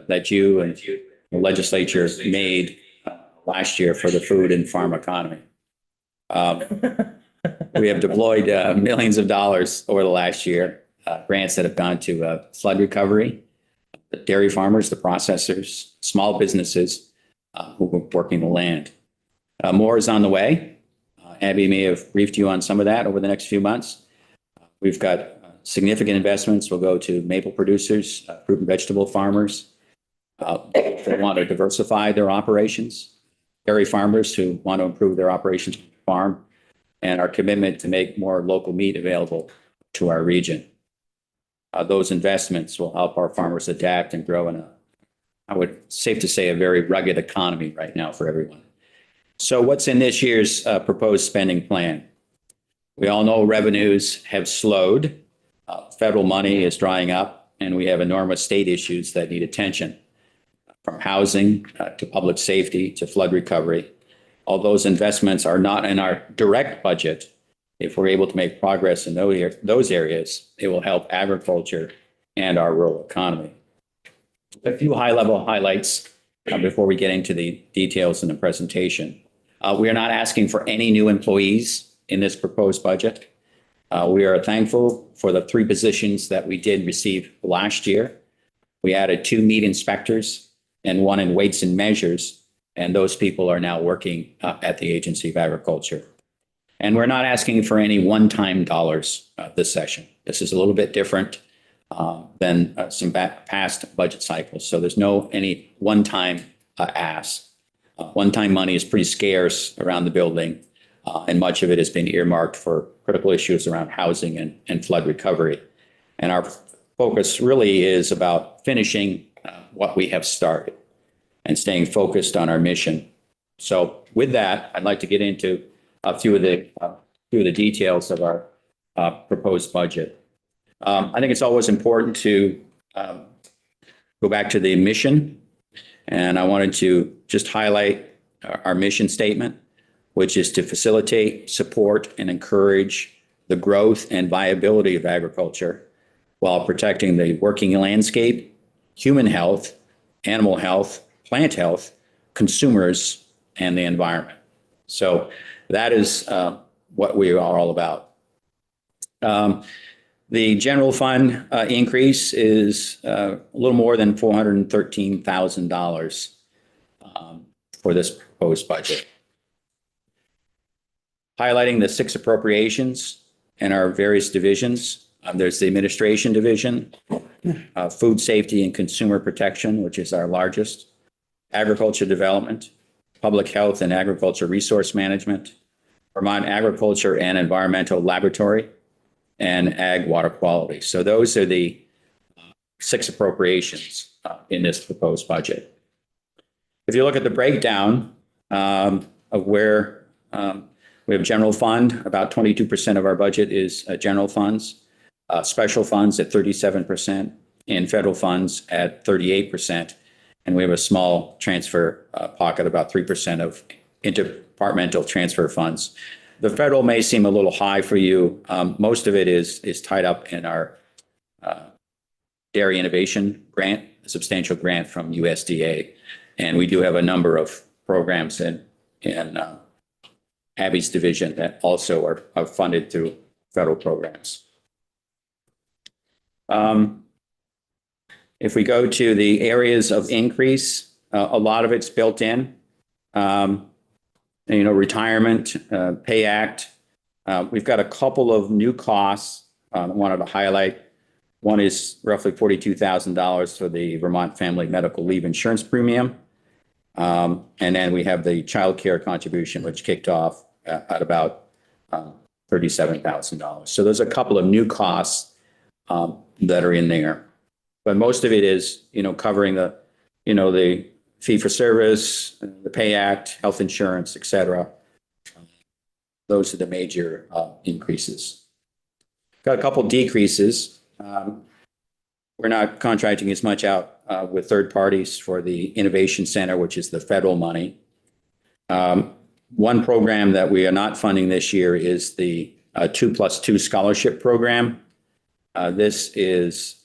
that you and the legislature made last year for the food and farm economy. We have deployed millions of dollars over the last year, grants that have gone to flood recovery, the dairy farmers, the processors, small businesses who are working the land. More is on the way. Abby may have briefed you on some of that over the next few months. We've got significant investments will go to maple producers, fruit and vegetable farmers that want to diversify their operations, dairy farmers who want to improve their operations on the farm, and our commitment to make more local meat available to our region. Those investments will help our farmers adapt and grow in a, I would safe to say, a very rugged economy right now for everyone. So what's in this year's proposed spending plan? We all know revenues have slowed. Federal money is drying up, and we have enormous state issues that need attention, from housing to public safety to flood recovery. All those investments are not in our direct budget. If we're able to make progress in those areas, it will help agriculture and our rural economy. A few high-level highlights before we get into the details in the presentation. We are not asking for any new employees in this proposed budget. We are thankful for the 3 positions that we did receive last year. We added 2 meat inspectors and 1 in weights and measures, and those people are now working at the Agency of Agriculture. And we're not asking for any one-time dollars this session. This is a little bit different than some past budget cycles. So there's any one-time ask. One-time money is pretty scarce around the building, and much of it has been earmarked for critical issues around housing and flood recovery. And our focus really is about finishing what we have started and staying focused on our mission. So with that, I'd like to get into a few of the details of our proposed budget. I think it's always important to go back to the mission, and I wanted to just highlight our mission statement, which is to facilitate, support, and encourage the growth and viability of agriculture while protecting the working landscape, human health, animal health, plant health, consumers, and the environment. So that is what we are all about. The general fund increase is a little more than $413,000 for this proposed budget. Highlighting the 6 appropriations in our various divisions. There's the Administration Division, Food Safety and Consumer Protection, which is our largest, Agriculture Development, Public Health and Agriculture Resource Management, Vermont Agriculture and Environmental Laboratory, and Ag Water Quality. So those are the 6 appropriations in this proposed budget. If you look at the breakdown of where we have general fund, about 22% of our budget is general funds, special funds at 37%, and federal funds at 38%. And we have a small transfer pocket, about 3% of interdepartmental transfer funds. The federal may seem a little high for you. Most of it is tied up in our Dairy Innovation Grant, a substantial grant from USDA. And we do have a number of programs in Abby's division that also are funded through federal programs. If we go to the areas of increase, a lot of it's built in. Retirement, Pay Act. We've got a couple of new costs I wanted to highlight. One is roughly $42,000 for the Vermont Family Medical Leave Insurance Premium. And then we have the child care contribution, which kicked off at about $37,000. So there's a couple of new costs that are in there. But most of it is, covering the fee for service, the Pay Act, health insurance, et cetera. Those are the major increases. Got a couple decreases. We're not contracting as much out with third parties for the Innovation Center, which is the federal money. One program that we are not funding this year is the 2+2 scholarship program. This is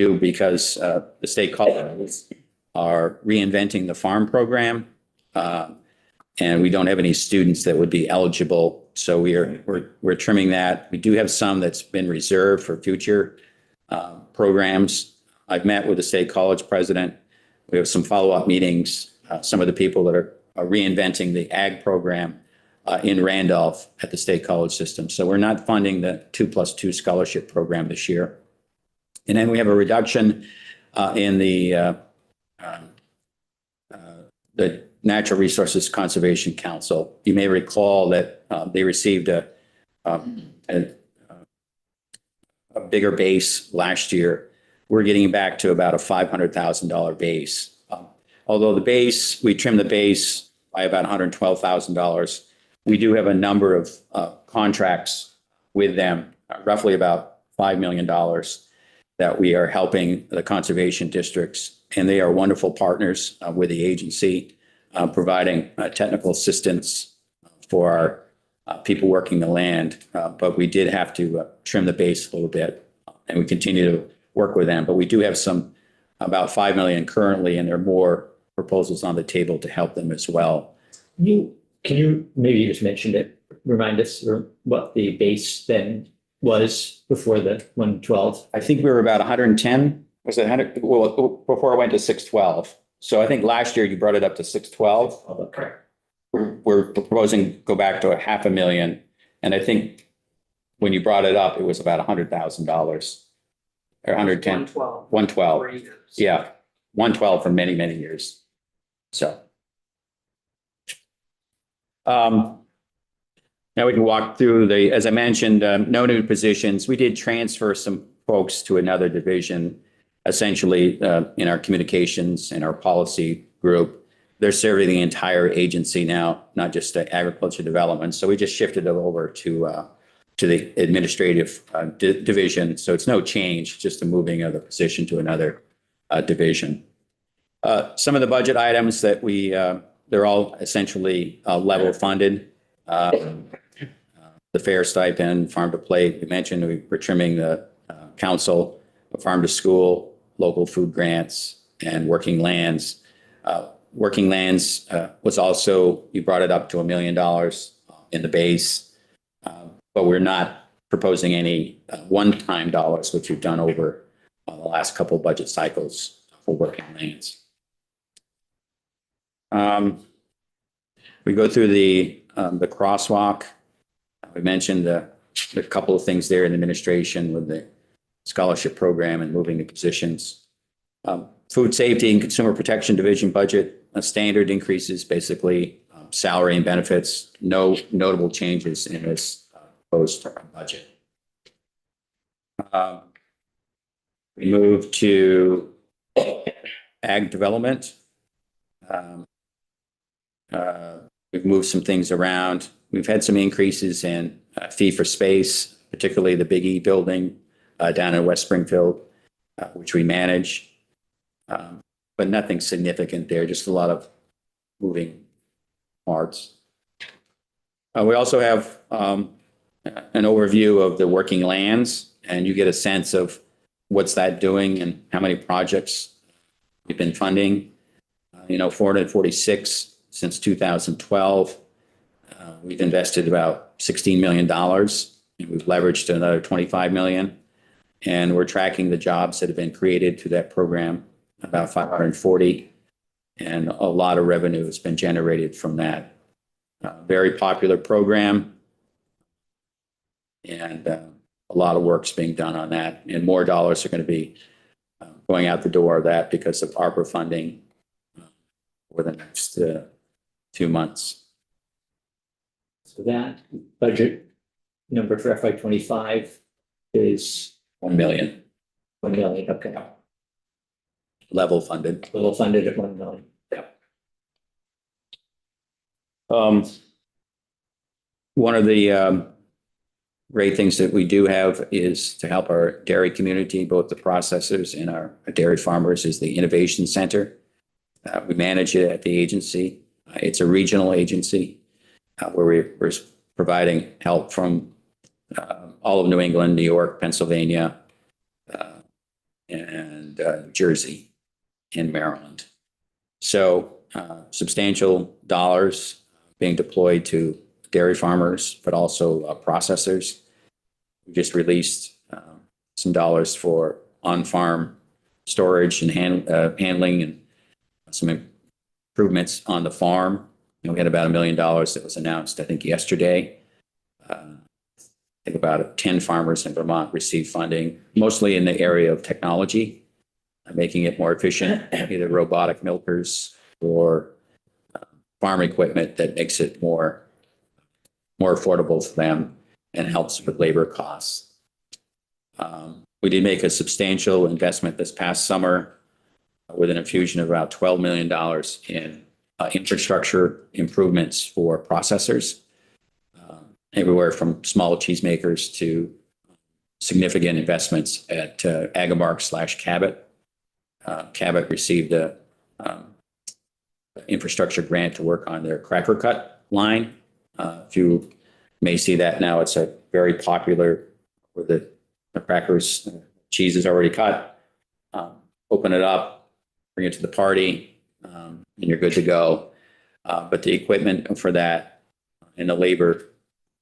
do because the state colleges are reinventing the farm program. And we don't have any students that would be eligible. So we're trimming that. We do have some that's been reserved for future programs. I've met with the state college president. We have some follow-up meetings. Some of the people that are reinventing the ag program in Randolph at the state college system. So we're not funding the 2+2 scholarship program this year. And then we have a reduction in the Natural Resources Conservation Council. You may recall that they received a bigger base last year. We're getting back to about a $500,000 base. Although the base, we trimmed the base by about $112,000. We do have a number of contracts with them, roughly about $5 million that we are helping the conservation districts. And they are wonderful partners with the agency, providing technical assistance for our people working the land. But we did have to trim the base a little bit, and we continue to work with them. But we do have about $5 million currently, and there are more proposals on the table to help them as well. Can you maybe just mention it, remind us what the base then was before the 112? I think we were about 110. Was it 100? Well, before I went to 612. So I think last year you brought it up to 612. Oh, correct. We're proposing go back to $500,000. And I think when you brought it up, it was about $100,000 or 110. 112. 112. Yeah. 112 for many, many years. So. Now we can walk through as I mentioned, no new positions. We did transfer some folks to another division, essentially in our communications and our policy group. They're serving the entire agency now, not just agriculture development. So we just shifted it over to the administrative division. So it's no change, just a moving of the position to another division. Some of the budget items that they're all essentially level funded. The fair stipend, farm to plate, we mentioned we're trimming the council, farm to school, local food grants, and working lands. Working lands was also, you brought it up to $1 million in the base, but we're not proposing any one-time dollars, which we've done over the last couple of budget cycles for working lands. We go through the crosswalk. We mentioned a couple of things there in administration with the scholarship program and moving the positions. Food safety and consumer protection division budget, standard increases, basically salary and benefits, no notable changes in this proposed budget. We move to ag development. We've moved some things around. We've had some increases in fee for space, particularly the Big E building down in West Springfield, which we manage. But nothing significant there, just a lot of moving parts. We also have an overview of the working lands, and you get a sense of what's that doing and how many projects we've been funding. 446 since 2012. We've invested about $16 million. And we've leveraged another $25 million. And we're tracking the jobs that have been created through that program, about 540. And a lot of revenue has been generated from that. Very popular program. And a lot of work's being done on that. And more dollars are going to be going out the door of that because of ARPA funding over the next 2 months. So that budget number for FY25 is $1 million. $1 million. Okay. Level funded. Level funded at $1 million. One of the great things that we do have is to help our dairy community, both the processors and our dairy farmers, is the Innovation Center. We manage it at the agency. It's a regional agency where we're providing help from all of New England, New York, Pennsylvania, and New Jersey and Maryland. So substantial dollars being deployed to dairy farmers, but also processors. We just released some dollars for on-farm storage and handling and some improvements on the farm. We had about $1 million that was announced, I think, yesterday. I think about 10 farmers in Vermont received funding, mostly in the area of technology, making it more efficient, either robotic milkers or farm equipment that makes it more affordable for them and helps with labor costs. We did make a substantial investment this past summer with an infusion of about $12 million in infrastructure improvements for processors, everywhere from small cheesemakers to significant investments at Agamark/Cabot. Cabot received a infrastructure grant to work on their cracker cut line. If you may see that now, it's a very popular where the crackers, cheese is already cut. Open it up, bring it to the party, and you're good to go. But the equipment for that and the labor,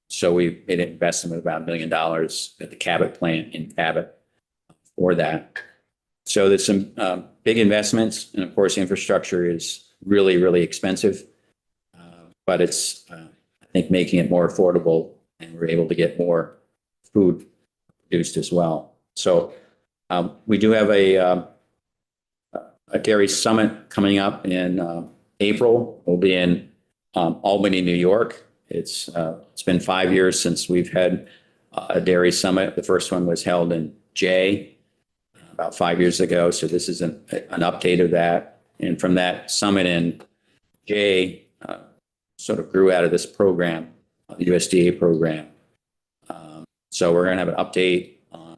so we made an investment of about $1 million at the Cabot plant in Cabot for that. So there's some big investments, and of course, infrastructure is really, really expensive, but it's, I think, making it more affordable, and we're able to get more food produced as well. So we do have a dairy summit coming up in April. We'll be in Albany, New York. It's been 5 years since we've had a dairy summit. The first one was held in Jay about 5 years ago. So this is an update of that. And from that summit in Jay, sort of grew out of this program, the USDA program. So we're going to have an update on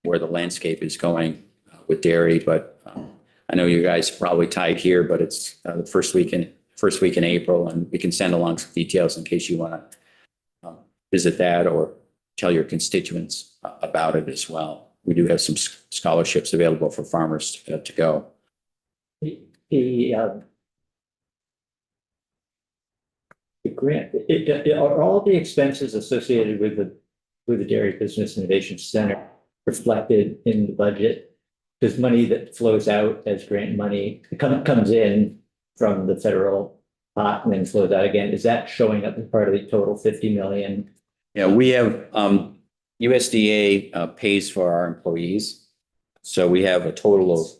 where the landscape is going with dairy. But I know you guys are probably tied here, but it's the first week in April, and we can send along some details in case you want to visit that or tell your constituents about it as well. We do have some scholarships available for farmers to go. The grant, are all the expenses associated with the Dairy Business Innovation Center reflected in the budget? Does money that flows out as grant money comes in from the federal pot and then flows out again? Is that showing up as part of the total 50 million? Yeah, we have USDA pays for our employees. So we have a total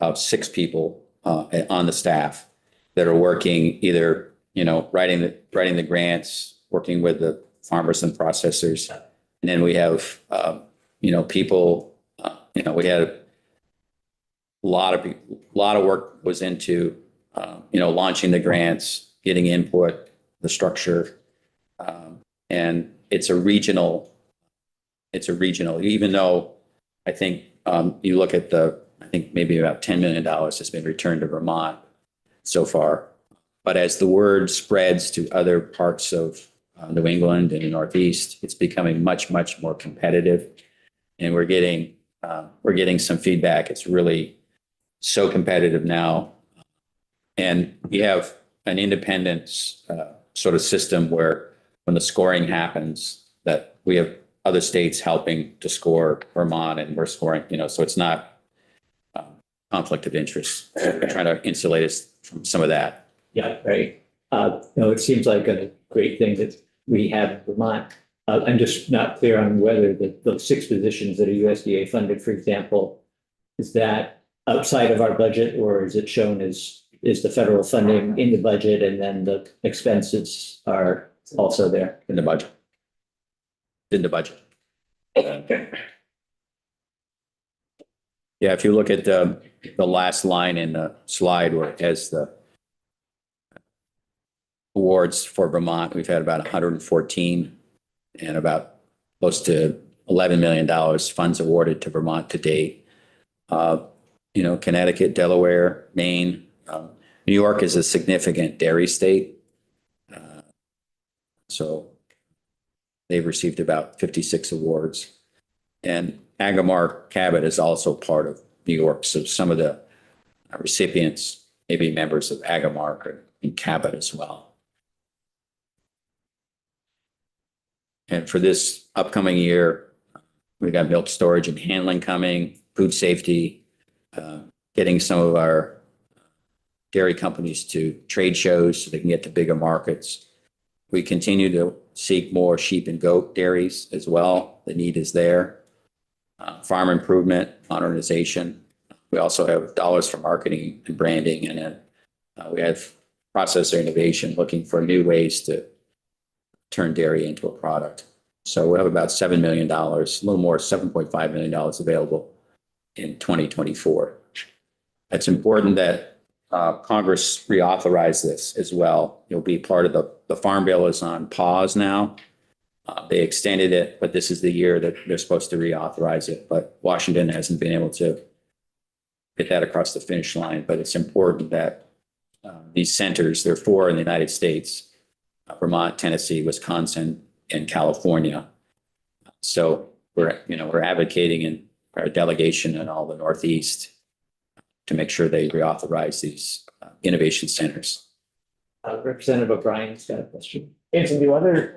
of 6 people on the staff that are working either, writing the grants, working with the farmers and processors. And then we have, people, we had a lot of work was into, launching the grants, getting input, the structure. And it's a regional, even though I think you look at I think maybe about $10 million has been returned to Vermont so far. But as the word spreads to other parts of New England and the Northeast, it's becoming much, much more competitive. And we're getting some feedback. It's really so competitive now. And we have an independent sort of system where when the scoring happens, that we have other states helping to score Vermont, and we're scoring, so it's not conflict of interest. We're trying to insulate us from some of that. Yeah, right. It seems like a great thing that we have in Vermont. I'm just not clear on whether those 6 positions that are USDA funded, for example, is that outside of our budget, or is it shown as is the federal funding in the budget and then the expenses are also there? In the budget. Yeah, if you look at the last line in the slide where it has the awards for Vermont, we've had about 114 and about close to $11 million funds awarded to Vermont to date. Connecticut, Delaware, Maine, New York is a significant dairy state. So they've received about 56 awards. And Agamark Cabot is also part of New York. So some of the recipients may be members of Agamark or in Cabot as well. And for this upcoming year, we got milk storage and handling coming, food safety, getting some of our dairy companies to trade shows so they can get to bigger markets. We continue to seek more sheep and goat dairies as well. The need is there. Farm improvement, modernization. We also have dollars for marketing and branding, and then we have processor innovation, looking for new ways to turn dairy into a product. So we have about $7 million, a little more, $7.5 million available in 2024. It's important that Congress reauthorize this as well. It'll be part of the Farm Bill is on pause now. They extended it, but this is the year that they're supposed to reauthorize it. But Washington hasn't been able to get that across the finish line. But it's important that these centers, there are 4 in the United States, Vermont, Tennessee, Wisconsin, and California. So we're advocating in our delegation in all the Northeast to make sure they reauthorize these innovation centers. Representative O'Brien's got a question. Anson, do other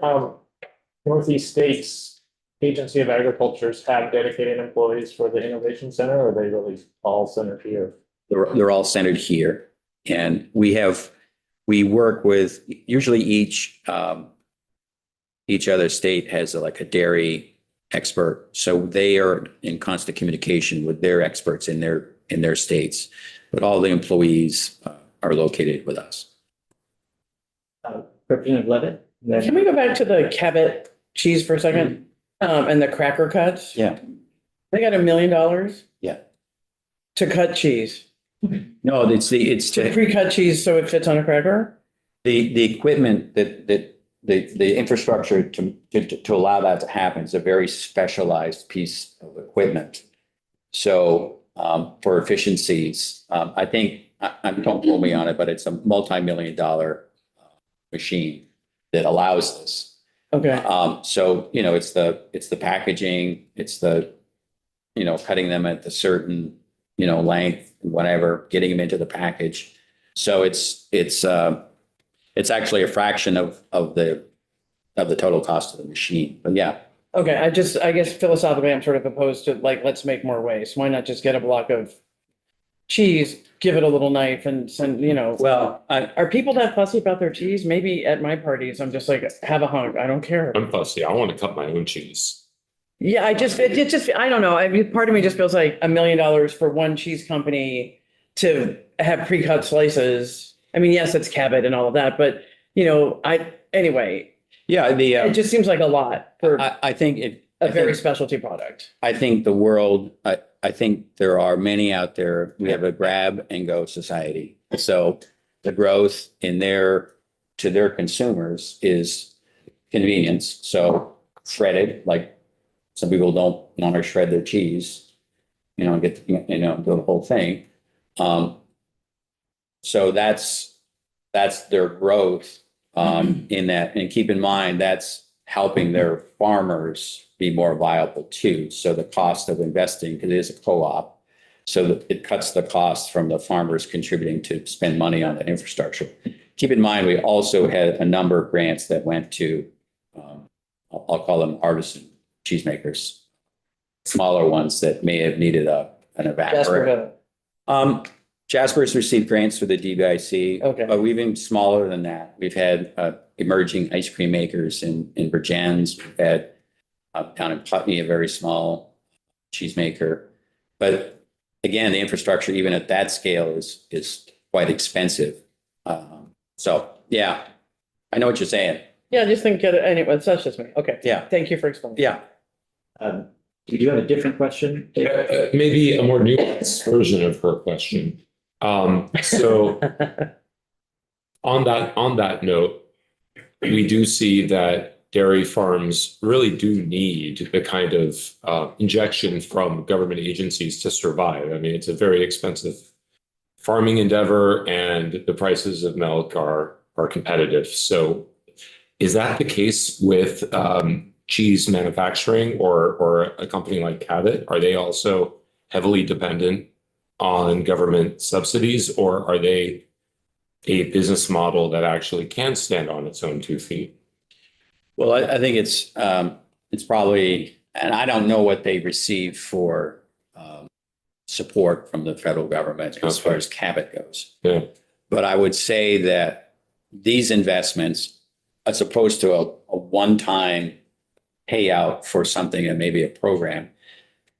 Northeast states, Agency of Agricultures have dedicated employees for the Innovation Center, or are they really all centered here? They're all centered here. And we work with, usually each other state has like a dairy expert. So they are in constant communication with their experts in their states, but all the employees are located with us. Representative Levitt? Can we go back to the Cabot cheese for a second? And the cracker cuts? Yeah. They got $1 million? Yeah. To cut cheese, No, it's to pre-cut cheese so it fits on a cracker? the equipment that the infrastructure to allow that to happen is a very specialized piece of equipment. So for efficiencies, I think, don't quote me on it, but it's a multi-million-dollar machine that allows this. Okay, So, it's the packaging, it's the, cutting them at the certain, length, whatever, getting them into the package. So it's actually a fraction of the total cost of the machine. But yeah, okay, I guess philosophically, I'm sort of opposed to like, let's make more waste. Why not just get a block of cheese, give it a little knife and send, well, are people that fussy about their cheese? Maybe at my parties, I'm just like, have a hunk, I don't care. I'm fussy. I want to cut my own cheese. Yeah, it just, I don't know. I mean, part of me just feels like $1 million for one cheese company to have pre-cut slices. I mean, yes, it's Cabot and all of that, but anyway, yeah, it just seems like a lot for I think a very specialty product. I think the world, I think there are many out there. We have a grab and go society. So the growth to their consumers is convenience. So shredded, like some people don't want to shred their cheese, and get, do the whole thing. So that's their growth in that. And keep in mind, that's helping their farmers be more viable too. So the cost of investing, because it is a co-op, so that it cuts the cost from the farmers contributing to spend money on the infrastructure. Keep in mind, we also had a number of grants that went to, I'll call them artisan cheesemakers, smaller ones that may have needed an evaporator. Jasper's received grants for the DBIC, Okay. but we've been smaller than that. We've had emerging ice cream makers in Virgins. We've had down in Putney, a very small cheesemaker. But again, the infrastructure, even at that scale, is quite expensive. So yeah, I know what you're saying. Yeah, I just think, anyway, that's just me. Okay. Yeah. Thank you for explaining. Yeah. Did you have a different question? Maybe a more nuanced version of her question. So on that note, we do see that dairy farms really do need the kind of injection from government agencies to survive. I mean, it's a very expensive farming endeavor, and the prices of milk are competitive. So is that the case with cheese manufacturing or a company like Cabot? Are they also heavily dependent on government subsidies, or are they a business model that actually can stand on its own 2 feet? Well, I think it's probably, and I don't know what they receive for support from the federal government as far as Cabot goes. Yeah. But I would say that these investments, as opposed to a one-time payout for something and maybe a program,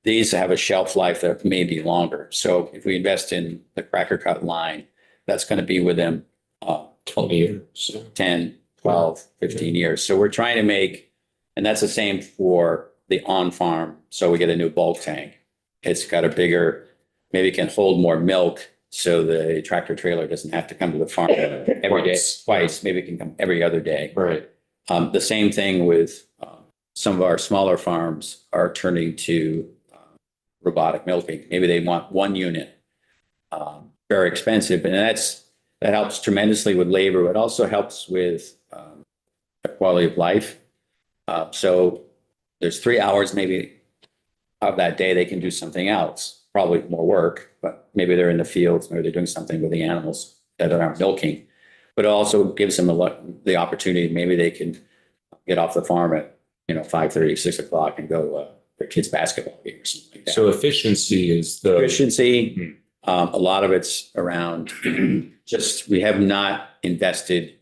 these have a shelf life that may be longer. So if we invest in the Cracker Cut line, that's going to be with them 20 years. 10, 12, 15 years. So we're trying to make, and that's the same for the on-farm. So we get a new bulk tank. It's got a bigger, maybe it can hold more milk. So the tractor trailer doesn't have to come to the farm every day, twice. Maybe it can come every other day. Right. The same thing with some of our smaller farms are turning to robotic milking. Maybe they want one unit, very expensive, and that helps tremendously with labor. It also helps with the quality of life. So there's 3 hours maybe of that day they can do something else, probably more work, but maybe they're in the fields, maybe they're doing something with the animals that aren't milking. But it also gives them the opportunity, maybe they can get off the farm at 5:30, 6 o'clock and go their kids' basketball game or something like that. So efficiency is the Efficiency, a lot of it's around just, we have not invested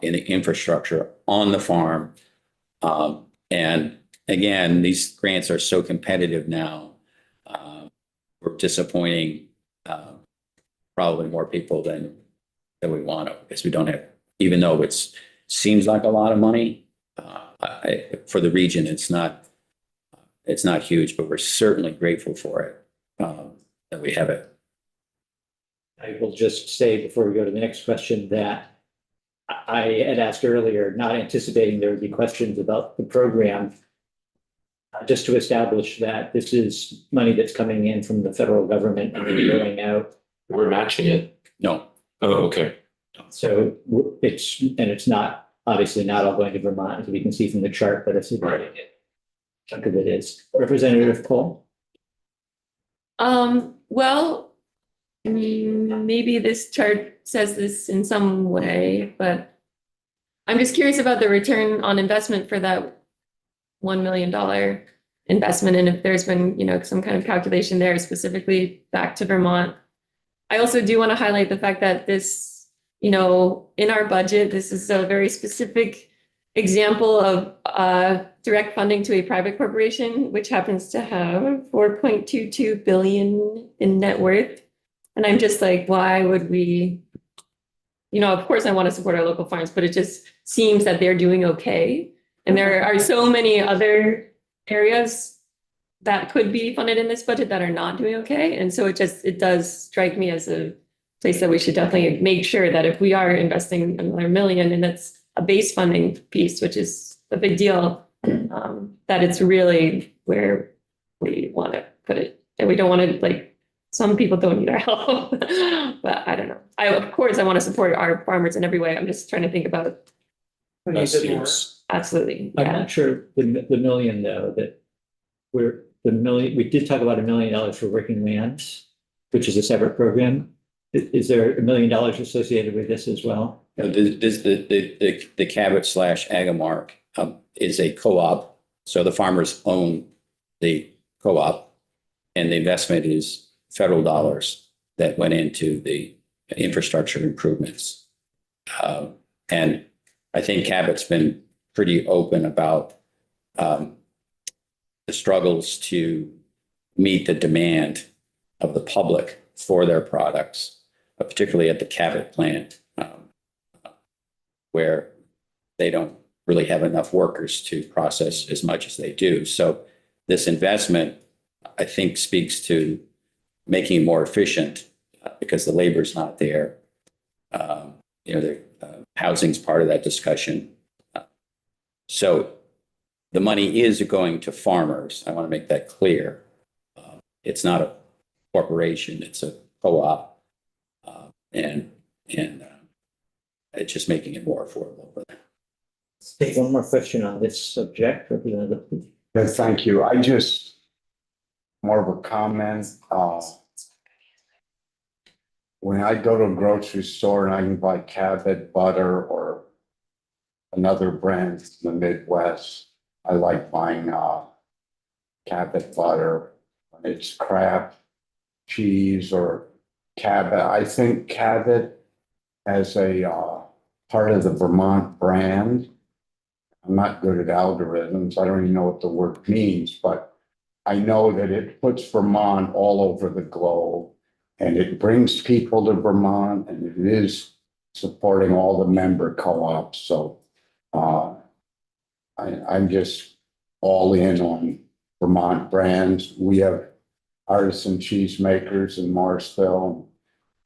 in the infrastructure on the farm. And again, these grants are so competitive now. We're disappointing probably more people than we want to, because we don't have, even though it seems like a lot of money, for the region, it's not huge, but we're certainly grateful for it, that we have it. I will just say before we go to the next question that I had asked earlier, not anticipating there would be questions about the program. Just to establish that this is money that's coming in from the federal government and then going out. we're matching it. No, Oh, okay. So it's not, obviously not all going to Vermont, as we can see from the chart, but it's a chunk of it is. Representative Cole? Well, maybe this chart says this in some way, but I'm just curious about the return on investment for that $1 million investment, and if there's been, some kind of calculation there specifically back to Vermont. I also do want to highlight the fact that this, in our budget, this is a very specific example of direct funding to a private corporation, which happens to have 4.22 billion in net worth. And I'm just like, why would we, of course I want to support our local farms, but it just seems that they're doing okay. And there are so many other areas that could be funded in this budget that are not doing okay. And so it does strike me as a place that we should definitely make sure that if we are investing another $1 million, and that's a base funding piece, which is a big deal, that it's really where we want to put it. And we don't want to, some people don't need our help, but I don't know. Of course, I want to support our farmers in every way. I'm just trying to think about. Best use. Absolutely. I'm Yeah. not sure the million though, that we did talk about $1 million for working lands, which is a separate program. Is there $1 million associated with this as well? the Cabot / Agamark is a co-op. So the farmers own the co-op, and the investment is federal dollars that went into the infrastructure improvements. And I think Cabot's been pretty open about the struggles to meet the demand of the public for their products, particularly at the Cabot plant, where they don't really have enough workers to process as much as they do. So this investment, I think, speaks to making it more efficient because the labor is not there. The housing's part of that discussion. So the money is going to farmers. I want to make that clear. It's not a corporation, it's a co-op. And it's just making it more affordable for them. Let's take one more question on this subject, Representative. Yes, thank you. I just, more of a comment. when I go to a grocery store and I can buy Cabot butter or another brand from the Midwest, I like buying Cabot butter. When it's Kraft cheese or Cabot, I think Cabot as a part of the Vermont brand. I'm not good at algorithms. I don't even know what the word means, but I know that it puts Vermont all over the globe and it brings people to Vermont and it is supporting all the member co-ops. So I'm just all in on Vermont brands. We have artisan cheesemakers in Morrisville,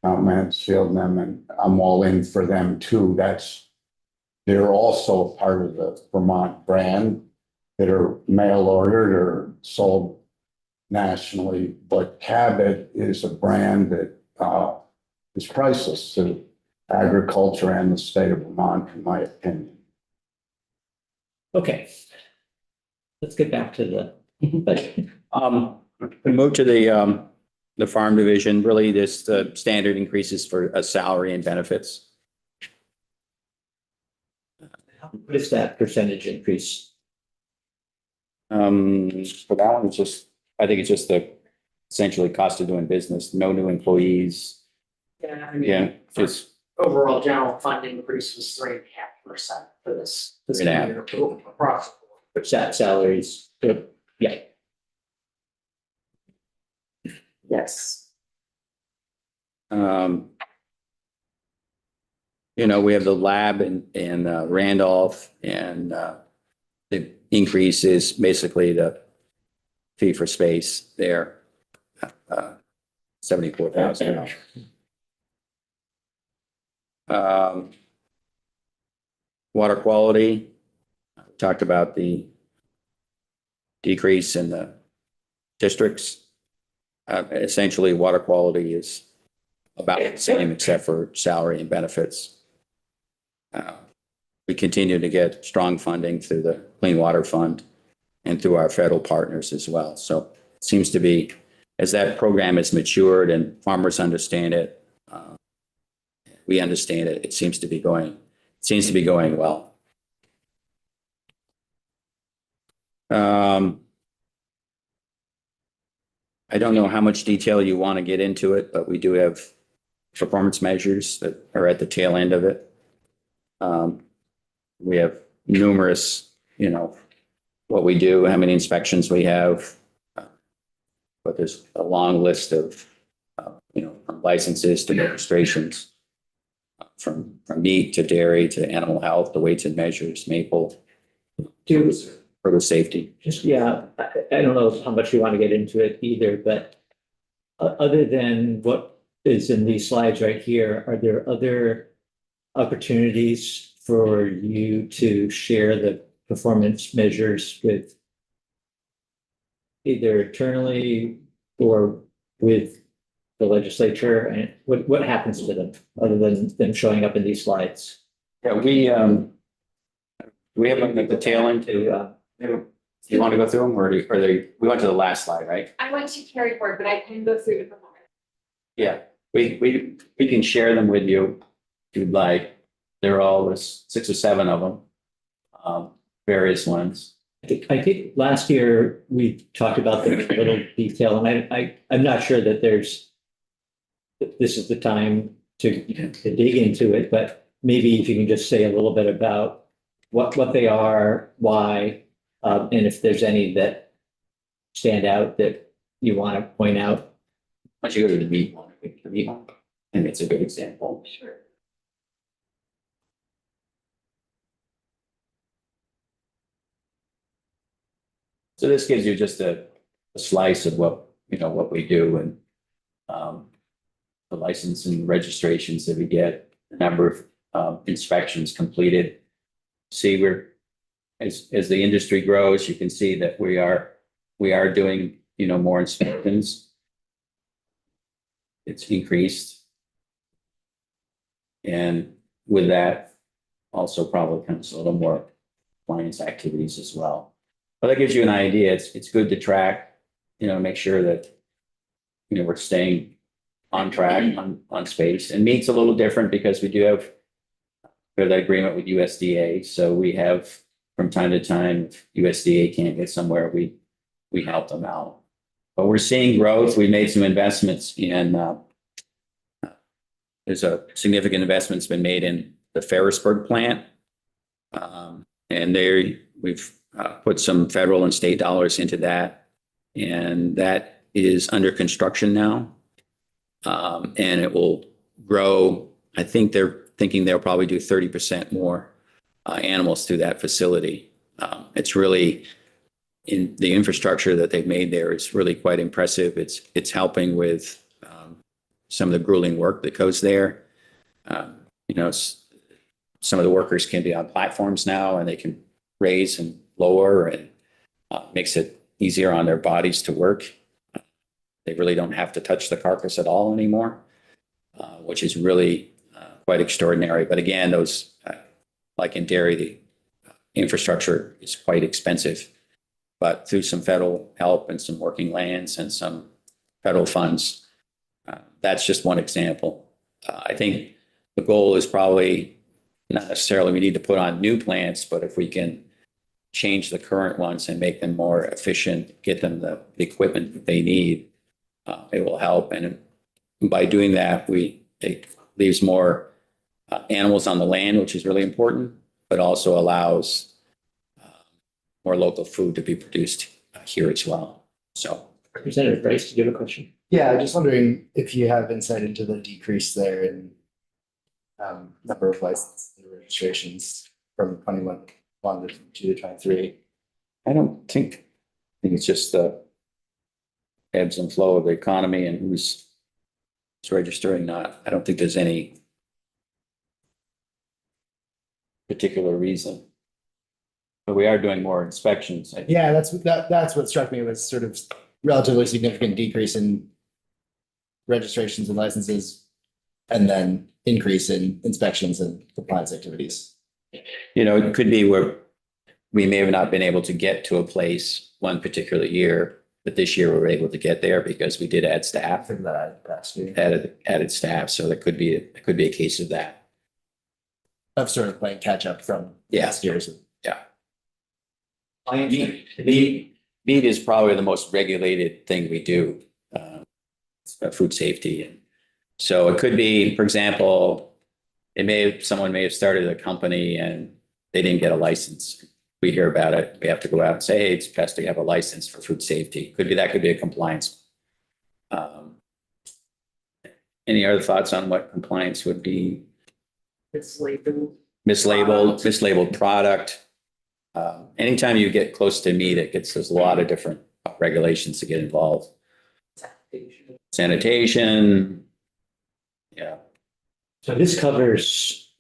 Mount Mansfield, and them, and I'm all in for them too. They're also part of the Vermont brand that are mail ordered or sold nationally. But Cabot is a brand that is priceless to agriculture and the state of Vermont, in my opinion. Okay. Let's get back to the. We move to the farm division, really this the standard increases for salary and benefits. What is that percentage increase? For that one, I think it's just the essentially cost of doing business, no new employees. Yeah, I mean, Yeah, just overall general fund increase was 3.5% for this year 3.5%. across. Salaries, yeah. Yes. we have the lab in Randolph, and the increase is basically the fee for space there, $74,000. Water quality, talked about the decrease in the districts. Essentially, water quality is about the same except for salary and benefits. We continue to get strong funding through the Clean Water Fund and through our federal partners as well. So it seems to be, as that program has matured and farmers understand it, we understand it, it seems to be going well. I don't know how much detail you want to get into it, but we do have performance measures that are at the tail end of it. We have numerous, what we do, how many inspections we have. But there's a long list of, from licenses to registrations, from meat to dairy to animal health, to weights and measures, maple, for the safety. Just, yeah, I don't know how much you want to get into it either, but other than what is in these slides right here, are there other opportunities for you to share the performance measures with either internally or with the legislature? And what happens to them other than them showing up in these slides? Yeah, we have them at the tail end to, you want to go through them or we went to the last slide, right? I went to carry forward, but I can go through the performance. Yeah, we can share them with you if you'd like. They're all, there's 6 or 7 of them, various ones. I think last year we talked about them in a little detail, and I'm not sure that this is the time to dig into it, but maybe if you can just say a little bit about what they are, why, and if there's any that stand out that you want to point out. Why don't you go to the meat one? The meat one, and it's a good example. Sure. So this gives you just a slice of what we do, and the license and registrations that we get, the number of inspections completed. See, as the industry grows, you can see that we are doing more inspections. It's increased, and with that also probably comes a little more compliance activities as well. But that gives you an idea. It's good to track, make sure that we're staying on track on space. And meat's a little different because we do have that agreement with USDA. So we have from time to time, if USDA can't get somewhere, we help them out. But we're seeing growth. We made some investments in there's a significant investment's been made in the Ferrisburg plant. And we've put some federal and state dollars into that. And that is under construction now. And it will grow. I think they're thinking they'll probably do 30% more animals through that facility. It's really in the infrastructure that they've made there is really quite impressive. It's helping with some of the grueling work that goes there. Some of the workers can be on platforms now and they can raise and lower and makes it easier on their bodies to work. They really don't have to touch the carcass at all anymore, which is really quite extraordinary. But again, those, like in dairy, the infrastructure is quite expensive. But through some federal help and some working lands and some federal funds, that's just one example. I think the goal is probably not necessarily we need to put on new plants, but if we can change the current ones and make them more efficient, get them the equipment that they need, it will help. And by doing that, it leaves more animals on the land, which is really important, but also allows more local food to be produced here as well. So, Representative Bryce, did you have a question? Yeah, just wondering if you have insight into the decrease there in number of license registrations from 21 to 23. I think it's just the ebbs and flow of the economy and who's registering. I don't think there's any particular reason. But we are doing more inspections. Yeah, that's what struck me was sort of relatively significant decrease in registrations and licenses, and then increase in inspections and compliance activities. It could be where we may have not been able to get to a place one particular year, but this year we were able to get there because we did add staff. From the past year. Added staff. So that could be a case of that. Of sort of playing catch up from past years. Yeah. Meat is probably the most regulated thing we do, food safety. And so it could be, for example, someone may have started a company and they didn't get a license. We hear about it. We have to go out and say, hey, it's best to have a license for food safety. That could be a compliance. Any other thoughts on what compliance would be? Mislabeled product. Anytime you get close to meat, there's a lot of different regulations to get involved. Sanitation. Yeah. So this covers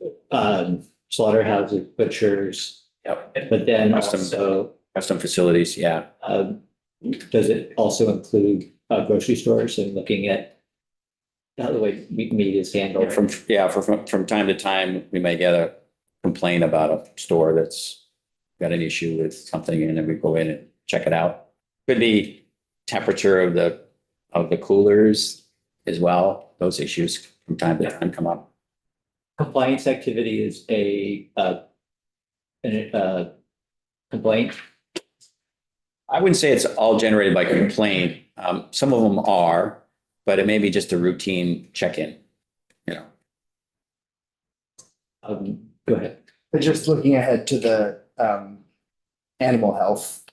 slaughterhouses, butchers, Yep. but then Custom. also, Custom facilities. Yeah. does it also include grocery stores and looking at how the way meat is handled? From time to time, we may get a complaint about a store that's got an issue with something, and then we go in and check it out. Could be temperature of the coolers as well. Those issues from time to time come up. Compliance activity is a complaint. I wouldn't say it's all generated by complaint. Some of them are, but it may be just a routine check-in. Go ahead. But just looking ahead to the animal health,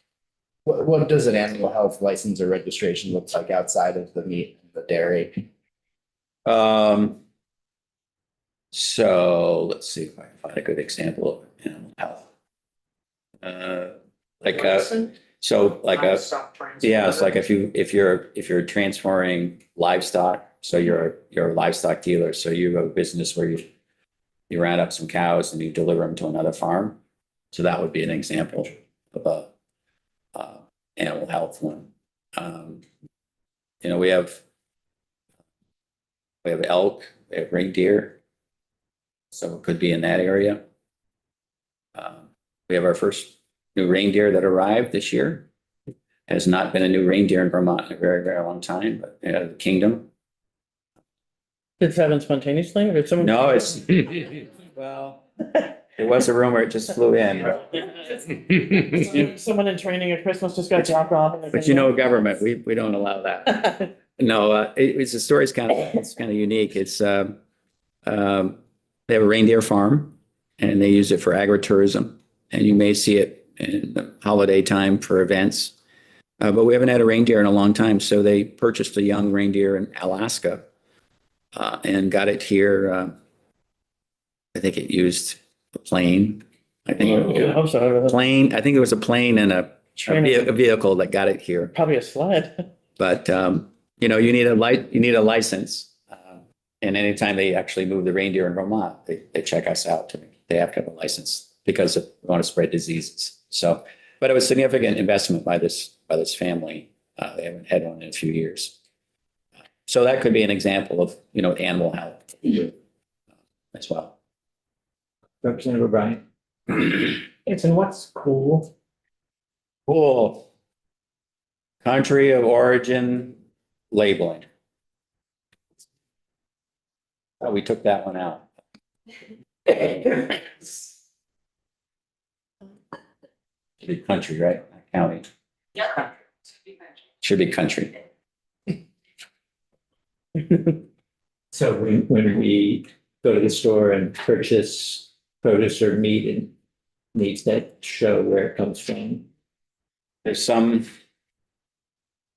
what does an animal health license or registration look like outside of the meat and the dairy? So let's see if I can find a good example of animal health. It's like if you're transferring livestock, so you're a livestock dealer, so you have a business where you round up some cows and you deliver them to another farm. So that would be an example of a animal health one. We have elk, we have reindeer, so it could be in that area. We have our first new reindeer that arrived this year. Has not been a new reindeer in Vermont in a very, very long time, but the kingdom. Did it happen spontaneously or did someone? No, it's, well, there was a rumor it just flew in, Someone in training at Christmas just got dropped off. and they but government, we don't allow that. No, it's the story's it's kind of unique. It's, they have a reindeer farm and they use it for agritourism. And you may see it in the holiday time for events. But we haven't had a reindeer in a long time. So they purchased a young reindeer in Alaska and got it here. I think it used a plane. I think I hope so. plane. I think it was a plane and a vehicle that got it here. Probably a sled. But you know, you need a license. And anytime they actually move the reindeer in Vermont, they check us out. They have to have a license because we want to spread diseases. So, but it was significant investment by this family. They haven't had one in a few years. So that could be an example of, you know, animal health as well. Representative O'Brien. It's in what's cool. Cool. Country of origin labeling. Oh, we took that one out. Should be country, right? Not county. Yeah. Should be country. So when we go to the store and purchase produce or meat, and needs that show where it comes from. There's some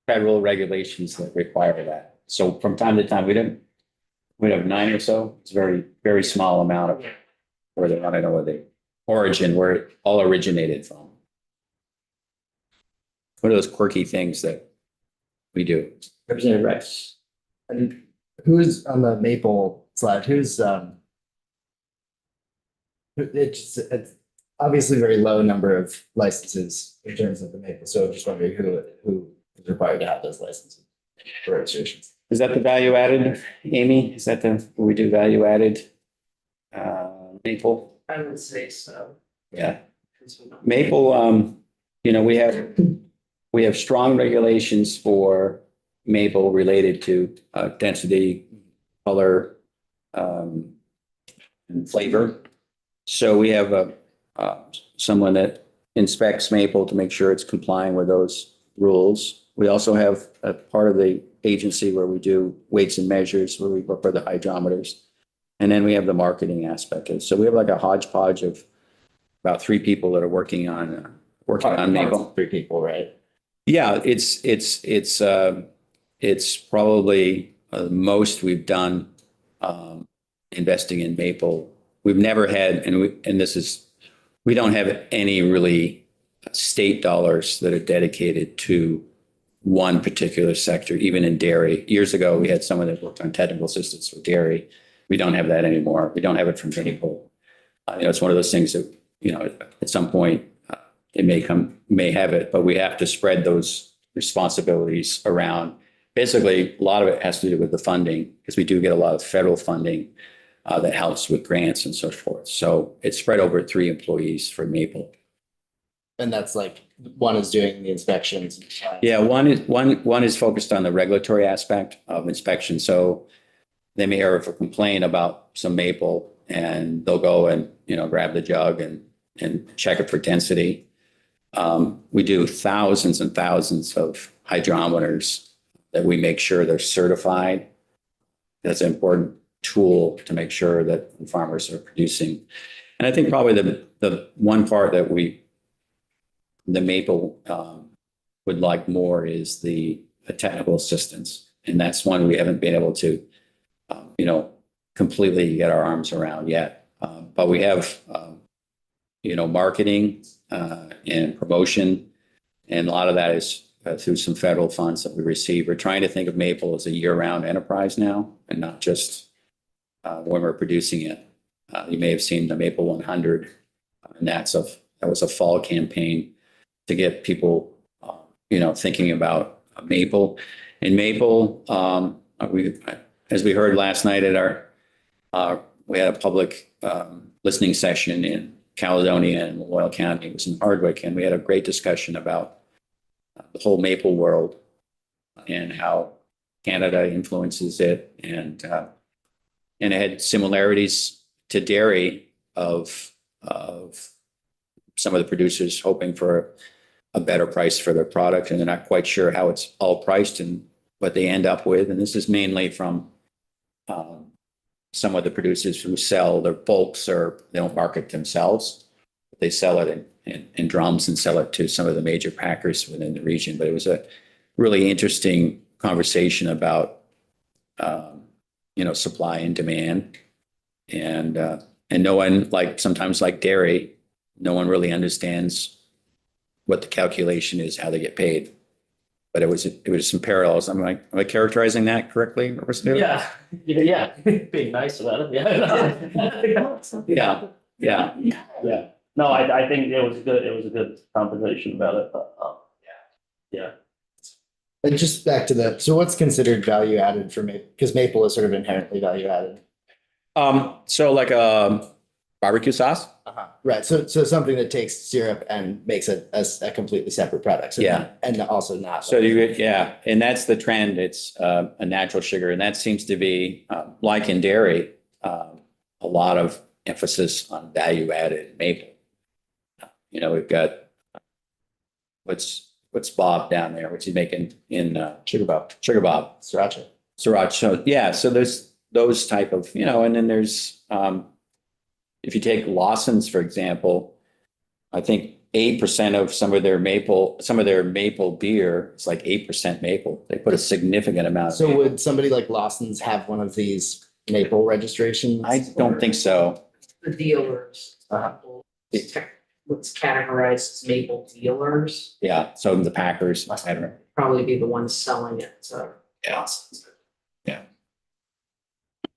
federal regulations that require that. So from time to time, we have 9 or so. It's a very, very small amount of where they want to know where the origin, where it all originated from. One of those quirky things that we do. Representative Rice. And who's on the maple slide? It's obviously very low number of licenses in terms of the maple. So just wondering who is required to have those licenses for registrations. Is that the value added, Amy? Is that we do value added maple? I would say so. Yeah. Maple, you know, we have strong regulations for maple related to density, color, and flavor. So we have someone that inspects maple to make sure it's complying with those rules. We also have a part of the agency where we do weights and measures, where we work with the hydrometers. And then we have the marketing aspect of it. So we have like a hodgepodge of about 3 people that are working on maple. 3 people, right? Yeah, it's probably the most we've done investing in maple. We've never had, we don't have any really state dollars that are dedicated to one particular sector, even in dairy. Years ago, we had someone that worked on technical assistance for dairy. We don't have that anymore. We don't have it from maple. You know, it's one of those things that, you know, at some point it may have it, but we have to spread those responsibilities around. Basically, a lot of it has to do with the funding, because we do get a lot of federal funding that helps with grants and so forth. So it's spread over 3 employees for maple. And that's like one is doing the inspections. Yeah, one is focused on the regulatory aspect of inspection. So they may hear of a complaint about some maple, and they'll go and, you know, grab the jug and check it for density. We do thousands and thousands of hydrometers that we make sure they're certified. That's an important tool to make sure that farmers are producing. And I think probably the one part that the maple would like more is the technical assistance. And that's one we haven't been able to, you know, completely get our arms around yet. But we have, you know, marketing and promotion. And a lot of that is through some federal funds that we receive. We're trying to think of maple as a year-round enterprise now, and not just when we're producing it. You may have seen the Maple 100, and that was a fall campaign to get people, you know, thinking about maple. And maple, as we heard last night at we had a public listening session in Caledonia and Loyal County. It was in Hardwick, and we had a great discussion about the whole maple world and how Canada influences it, and And it had similarities to dairy of some of the producers hoping for a better price for their product, and they're not quite sure how it's all priced and what they end up with. And this is mainly from some of the producers who sell their bulks, or they don't market themselves. They sell it in drums and sell it to some of the major packers within the region. But it was a really interesting conversation about, supply and demand. And no one, sometimes like dairy, no one really understands what the calculation is, how they get paid. But it was some parallels. Am I characterizing that correctly, Roberto? Yeah, being nice about it, yeah. Yeah. No, I think it was a good conversation about it, but, yeah. And just back to so what's considered value added for maple? Because maple is sort of inherently value added. So like a barbecue sauce? Right. So something that takes syrup and makes it as a completely separate product. So Yeah. And also not. So and that's the trend. It's a natural sugar, and that seems to be like in dairy, a lot of emphasis on value added maple. We've got what's Bob down there? What's he making in Sugar Bob. Sugar Bob? Sriracha. Sriracha. So yeah, so there's those type of, and then there's if you take Lawson's, for example, I think 8% of some of their maple beer, it's like 8% maple. They put a significant amount. So would somebody like Lawson's have one of these maple registrations? I don't think so. The dealers, what's categorized as maple dealers, Yeah. So the Packers, I don't know. probably be the ones selling it, so. Yeah.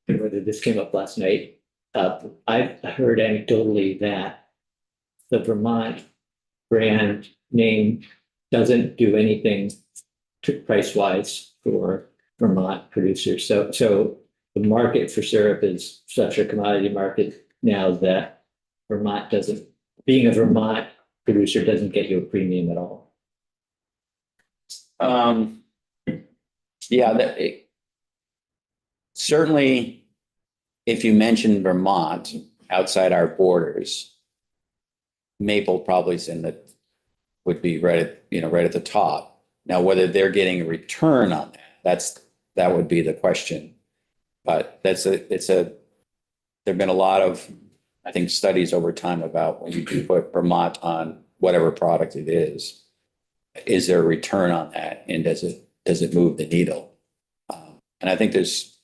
And whether this came up last night, I heard anecdotally that the Vermont brand name doesn't do anything price wise for Vermont producers. So the market for syrup is such a commodity market now that being a Vermont producer doesn't get you a premium at all. Certainly, if you mention Vermont outside our borders, maple probably would be right at the top. Now, whether they're getting a return on that would be the question. But there've been a lot of, I think, studies over time about when you do put Vermont on whatever product it is there a return on that, and does it move the needle? And I think there's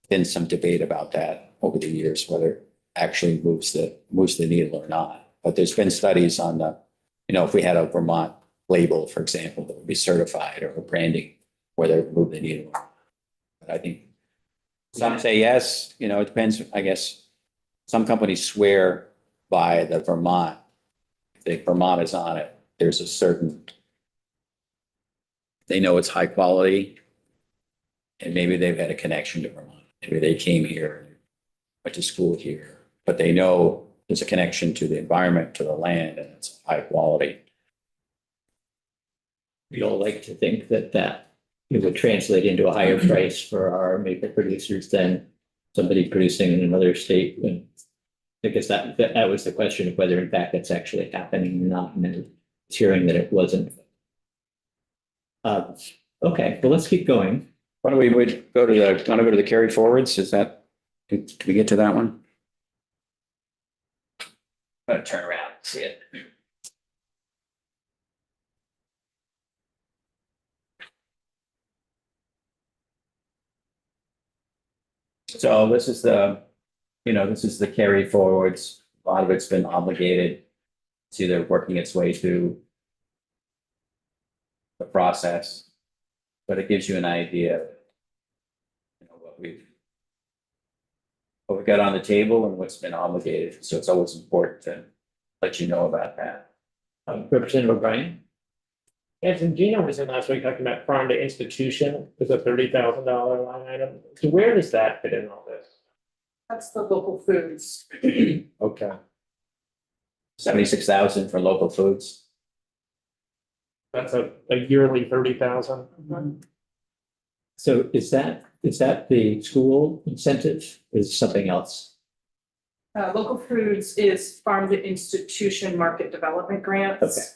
been some debate about that over the years, whether it actually moves the needle or not. But there's been studies on if we had a Vermont label, for example, that would be certified, or a branding, whether it moved the needle. But I think some say yes. It depends. I guess some companies swear by the Vermont. If Vermont is on it, there's a certain. They know it's high quality, and maybe they've had a connection to Vermont. Maybe they came here, went to school here, but they know there's a connection to the environment, to the land, and it's high quality. We all like to think that it would translate into a higher price for our maple producers than somebody producing in another state. And I guess that was the question of whether in fact that's actually happening or not. And then it's hearing that it wasn't. Okay, well, let's keep going. Why don't we go to the carry forwards? Can we get to that one? I'm gonna turn around and see it. So this is the carry forwards. A lot of it's been obligated. It's either working its way through the process, but it gives you an idea of what we've got on the table and what's been obligated. So it's always important to let you know about that. Representative O'Brien? Yes, and Gina was in last week talking about farm to institution is a $30,000 line item. So where does that fit in all this? That's the local foods. Okay. 76,000 for local foods. That's a yearly 30,000. So is that is that the school incentive? Is something else? Local Foods is farm to institution market development grants. Okay.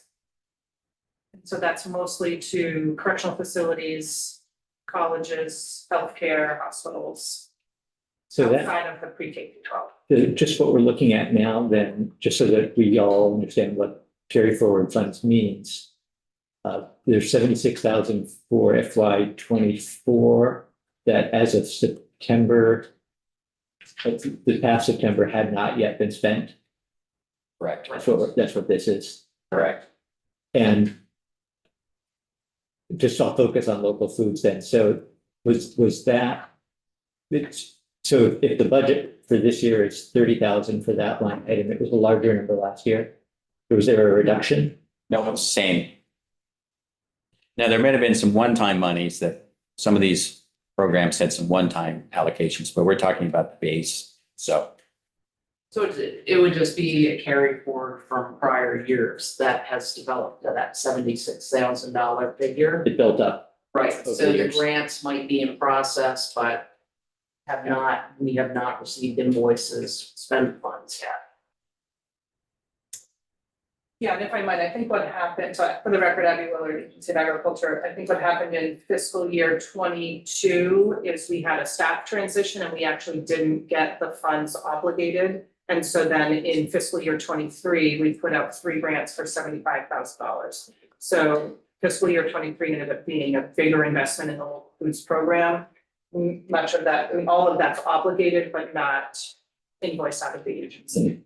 So that's mostly to correctional facilities, colleges, healthcare, hospitals, So that, outside of the pre-K through 12. just what we're looking at now, then, just so that we all understand what carry forward funds means. There's 76,000 for FY 24 that as of September, the past September had not yet been spent. Correct. That's what this is. Correct. And just I'll focus on local foods then. So was that, so if the budget for this year is 30,000 for that line item, it was a larger number last year. Was there a reduction? No, it's the same. Now, there may have been some one-time monies that some of these programs had some one-time allocations, but we're talking about the base. So So it would just be a carry forward from prior years that has developed to that $76,000 figure. It built up. Right, Over so the years. grants might be in process, but we have not received invoices, spend funds yet. Yeah, and if I might, I think what happened, so for the record, Abby Willard, Agency of Agriculture, I think what happened in fiscal year 22 is we had a staff transition and we actually didn't get the funds obligated. And so then in fiscal year 23, we put out 3 grants for $75,000. So fiscal year 23 ended up being a bigger investment in the local foods program. Much of that, I mean, all of that's obligated, but not invoiced out of the agency.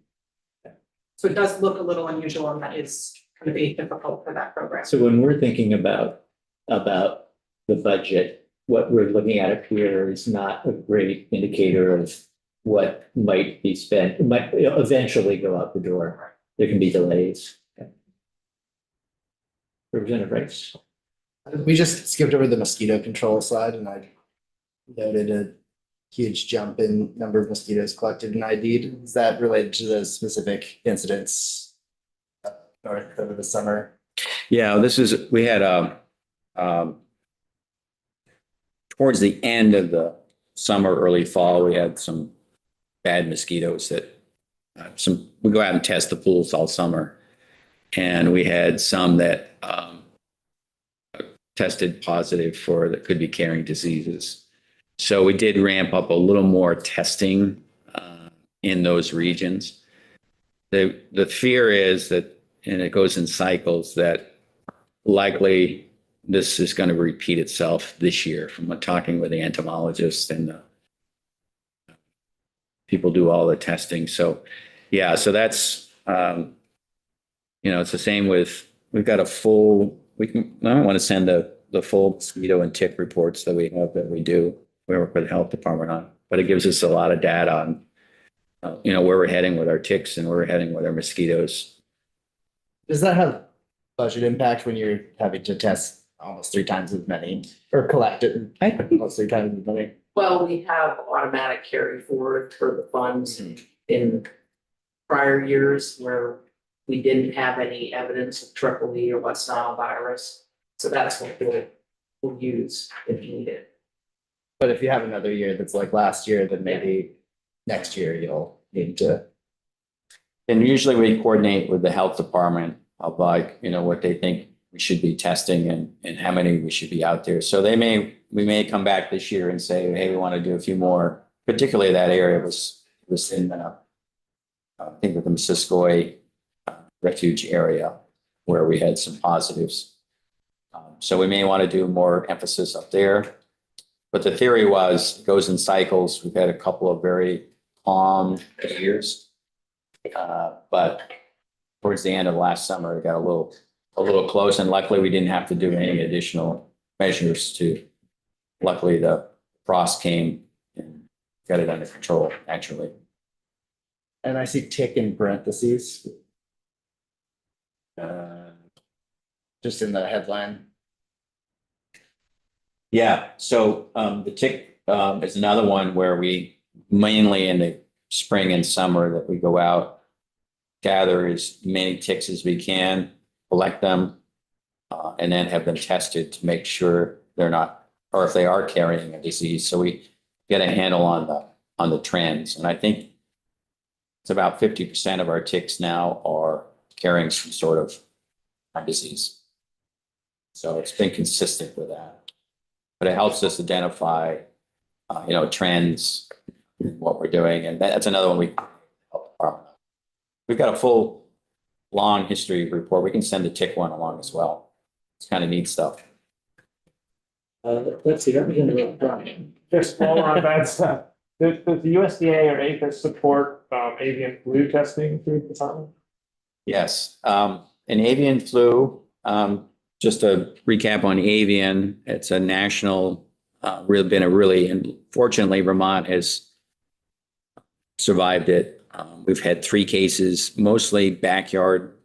So it does look a little unusual and that is going to be difficult for that program. So when we're thinking about the budget, what we're looking at up here is not a great indicator of what might be spent. It might eventually go out the door. There can be delays. Okay. Representative Rice. We just skipped over the mosquito control slide and I noted a huge jump in number of mosquitoes collected and ID'd. Is that related to the specific incidents north over the summer? yeah, we had towards the end of the summer, early fall, we had some bad mosquitoes that we go out and test the pools all summer. And we had some that tested positive for that could be carrying diseases. So we did ramp up a little more testing in those regions. The fear is that, and it goes in cycles, that likely this is going to repeat itself this year from talking with the entomologists and the people do all the testing. So, yeah, so that's, it's the same with, we've got a full, I don't want to send the full mosquito and tick reports that we have that we do. We work with the health department on, but it gives us a lot of data on, where we're heading with our ticks and where we're heading with our mosquitoes. Does that have budget impact when you're having to test almost 3 times as many or collect it almost 3 times as many? Well, we have automatic carry forward for the funds in prior years where we didn't have any evidence of triple E or West Nile virus. So that's what we'll use if needed. But if you have another year that's like last year, then maybe next year you'll need to. And usually we coordinate with the health department of what they think we should be testing and how many we should be out there. So we may come back this year and say, hey, we want to do a few more, particularly that area was in, I think with the Missisquoi refuge area where we had some positives. So we may want to do more emphasis up there. But the theory was it goes in cycles. We've had a couple of very calm years. But towards the end of last summer, it got a little close, and luckily we didn't have to do any additional measures luckily the frost came and got it under control naturally. And I see tick in parentheses. Just in the headline. Yeah, so the tick is another one where we mainly in the spring and summer that we go out, gather as many ticks as we can, collect them, and then have them tested to make sure they're not or if they are carrying a disease. So we get a handle on the trends. And I think it's about 50% of our ticks now are carrying some sort of Lyme disease. So it's been consistent with that. But it helps us identify, trends, in what we're doing. And that's another one we help the department. We've got a full, long history report. We can send the tick one along as well. It's kind of neat stuff. Let's see, Representative Bryan. Just while we're on that stuff, does the USDA or APHIS support avian flu testing through the department? Yes, and avian flu, just a recap on avian, it's a national, and fortunately Vermont has survived it. We've had 3 cases, mostly backyard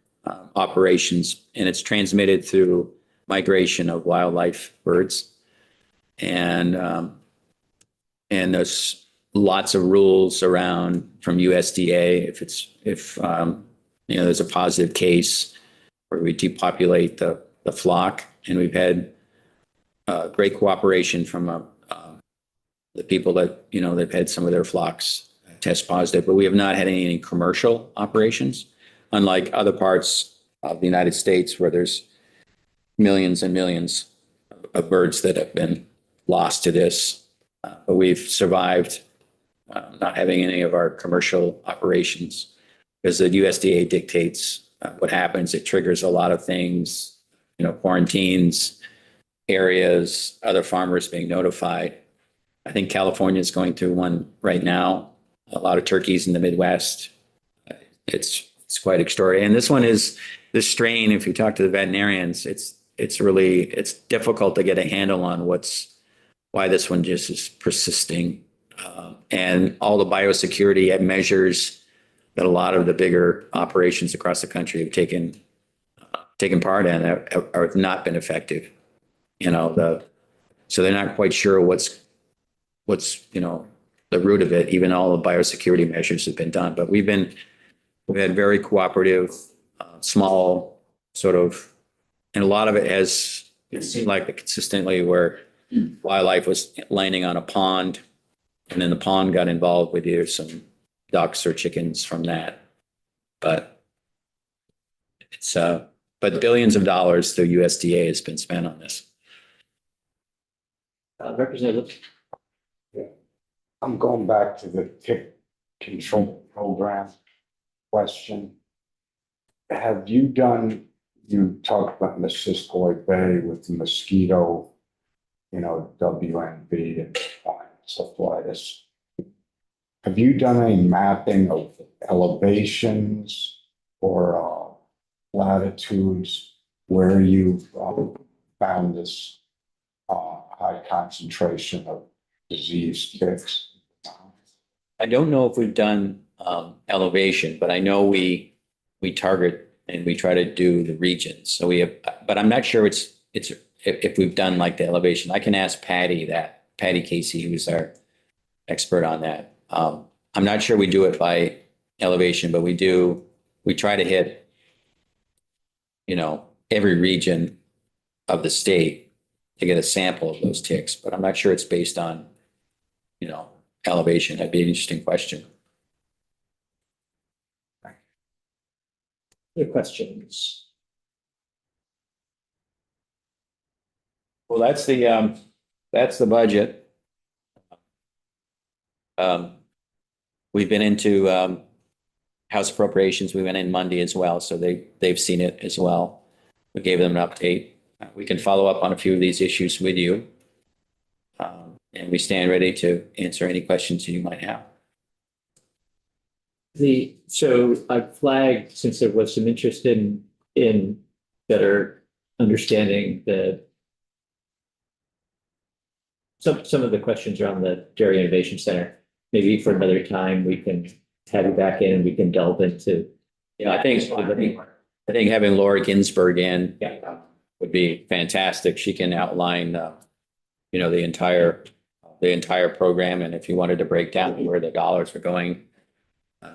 operations, and it's transmitted through migration of wildlife birds. And there's lots of rules around from USDA if there's a positive case where we depopulate the flock, and we've had great cooperation from the people that they've had some of their flocks test positive, but we have not had any commercial operations, unlike other parts of the United States where there's millions and millions of birds that have been lost to this. But we've survived not having any of our commercial operations because the USDA dictates what happens. It triggers a lot of things, quarantines, areas, other farmers being notified. I think California is going through one right now. A lot of turkeys in the Midwest. It's quite extraordinary. And this one is this strain. If you talk to the veterinarians, it's difficult to get a handle on why this one just is persisting. And all the biosecurity measures that a lot of the bigger operations across the country have taken part in have not been effective. So they're not quite sure what's the root of it. Even all the biosecurity measures have been done, but we've had very cooperative, small sort of, and a lot of it seemed like consistently where wildlife was landing on a pond, and then the pond got involved with either some ducks or chickens from that. But but billions of dollars the USDA has been spent on this. Representative. I'm going back to the tick control program question. You talked about Missisquoi Bay with the mosquito, WNV and encephalitis. Have you done any mapping of elevations or latitudes where you've found this high concentration of diseased ticks? I don't know if we've done elevation, but I know we target and we try to do the regions. So we have, but I'm not sure if we've done like the elevation. I can ask Patty Casey, who's our expert on that. I'm not sure we do it by elevation, but we try to hit, every region of the state to get a sample of those ticks, but I'm not sure it's based on, elevation. That'd be an interesting question. Other questions? Well, that's the budget. We've been into House appropriations. We went in Monday as well, so they've seen it as well. We gave them an update. We can follow up on a few of these issues with you. And we stand ready to answer any questions you might have. So I flagged, since there was some interest in better understanding some of the questions around the Dairy Innovation Center. Maybe for another time, we can have you back in and we can delve into. Yeah, I think having Laura Ginsburg in would be fantastic. She can outline, the entire program. And if you wanted to break down where the dollars are going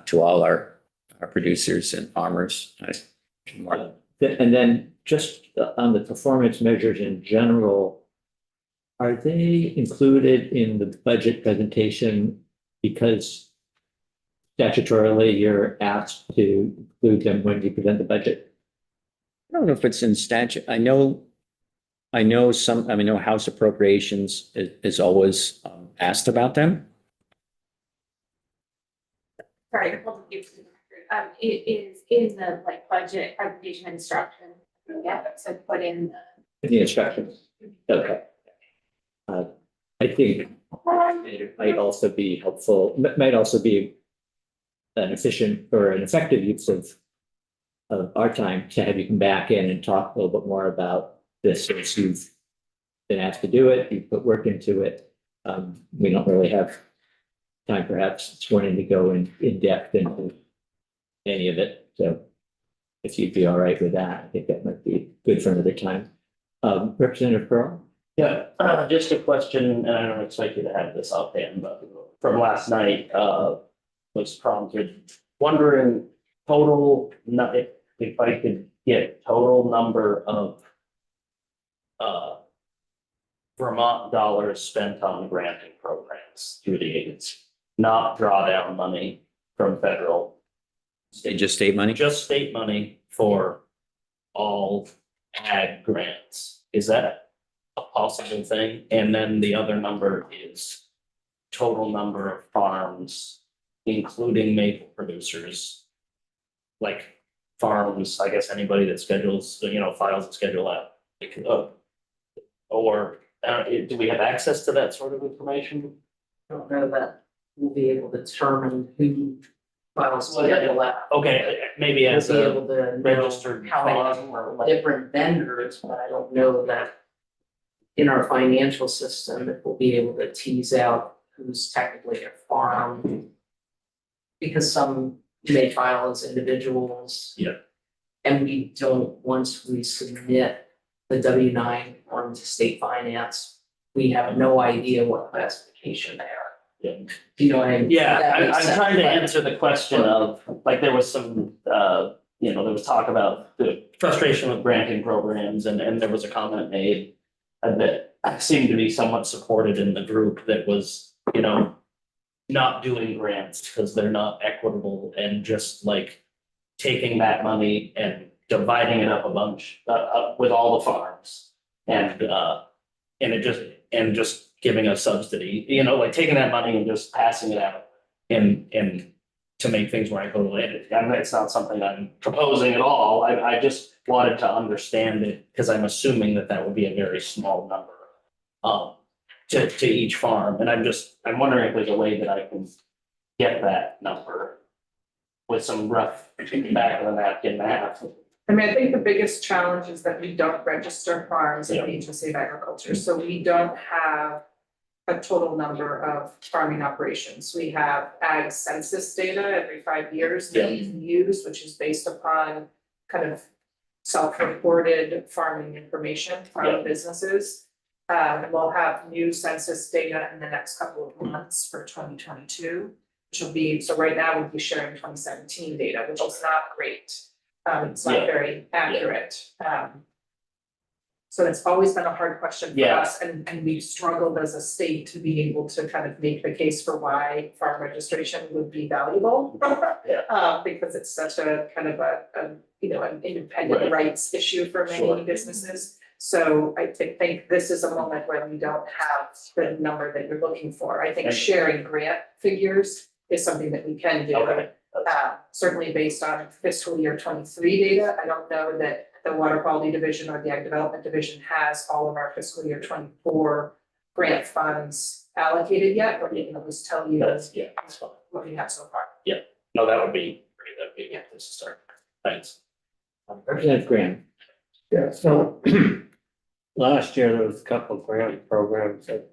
to all our producers and farmers. And then just on the performance measures in general, Are they included in the budget presentation because statutorily you're asked to include them when you present the budget? I don't know if it's in statute. I know House Appropriations is always asked about them. Sorry, hold on, give it to the record. It is in the like budget presentation instruction. Yeah, so put in In the instructions? Okay. I think it might also be helpful, might also be an efficient or an effective use of our time to have you come back in and talk a little bit more about this, since you've been asked to do it, you've put work into it. We don't really have time perhaps this morning to go in depth into any of it, so if you'd be all right with that, I think that might be good for another time. Representative Pearl? Yeah, just a question, and I don't expect you to have this offhand, but from last night, was prompted, wondering total, if I could get total number of Vermont dollars spent on granting programs through the agency, not drawdown money from federal. Just state money? Just state money for all ag grants. Is that a possible thing? And then the other number is total number of farms, including maple producers. Like farms, I guess anybody that schedules, files a schedule out. Or do we have access to that sort of information? I don't know that we'll be able to determine who files schedule out. Okay, maybe We'll as be a able to know registered how farm many or like. different vendors, but I don't know that in our financial system, that we'll be able to tease out who's technically a farm. Because some may file as individuals. Yeah. And we don't, once we submit the W-9 form to state finance, we have no idea what classification they are. Yeah. Do you know what I mean? Yeah, That I'm makes sense, trying to but- answer the question of, like, there was some, there was talk about the frustration with granting programs, and there was a comment made that seemed to be somewhat supported in the group that was, not doing grants because they're not equitable, and just like taking that money and dividing it up a bunch, with all the farms. And just giving a subsidy, like taking that money and just passing it out and to make things more equitable. And it's not something I'm proposing at all. I just wanted to understand it because I'm assuming that would be a very small number to each farm. And I'm wondering if there's a way that I can get that number with some rough back of the napkin math. I mean, I think the biggest challenge is that we don't register farms in Yeah. the Agency of Agriculture, so we don't have a total number of farming operations. We have ag census data every 5 years that we use, which is based upon kind of self-reported farming information from businesses. We'll have new census data in the next couple of months for 2022, which will be, so right now we'll be sharing 2017 data, which is not great. It's not very accurate. So it's always been a hard question for us, and we've struggled as a state to be able to kind of make the case for why farm registration would be valuable. Because it's such a kind of an independent rights issue for many businesses. So I think this is a moment where we don't have the number that you're looking for. I think sharing grant figures is something that we can do. Okay. Certainly based on fiscal year 23 data. I don't know that the Water Quality Division or the Ag Development Division has all of our fiscal year 24 grant funds allocated yet, but we can always tell you That's fine. what we have so far. No, that would be great. That'd be a good place to start. Thanks. Representative Graham? Yeah, so last year there was a couple of grant programs that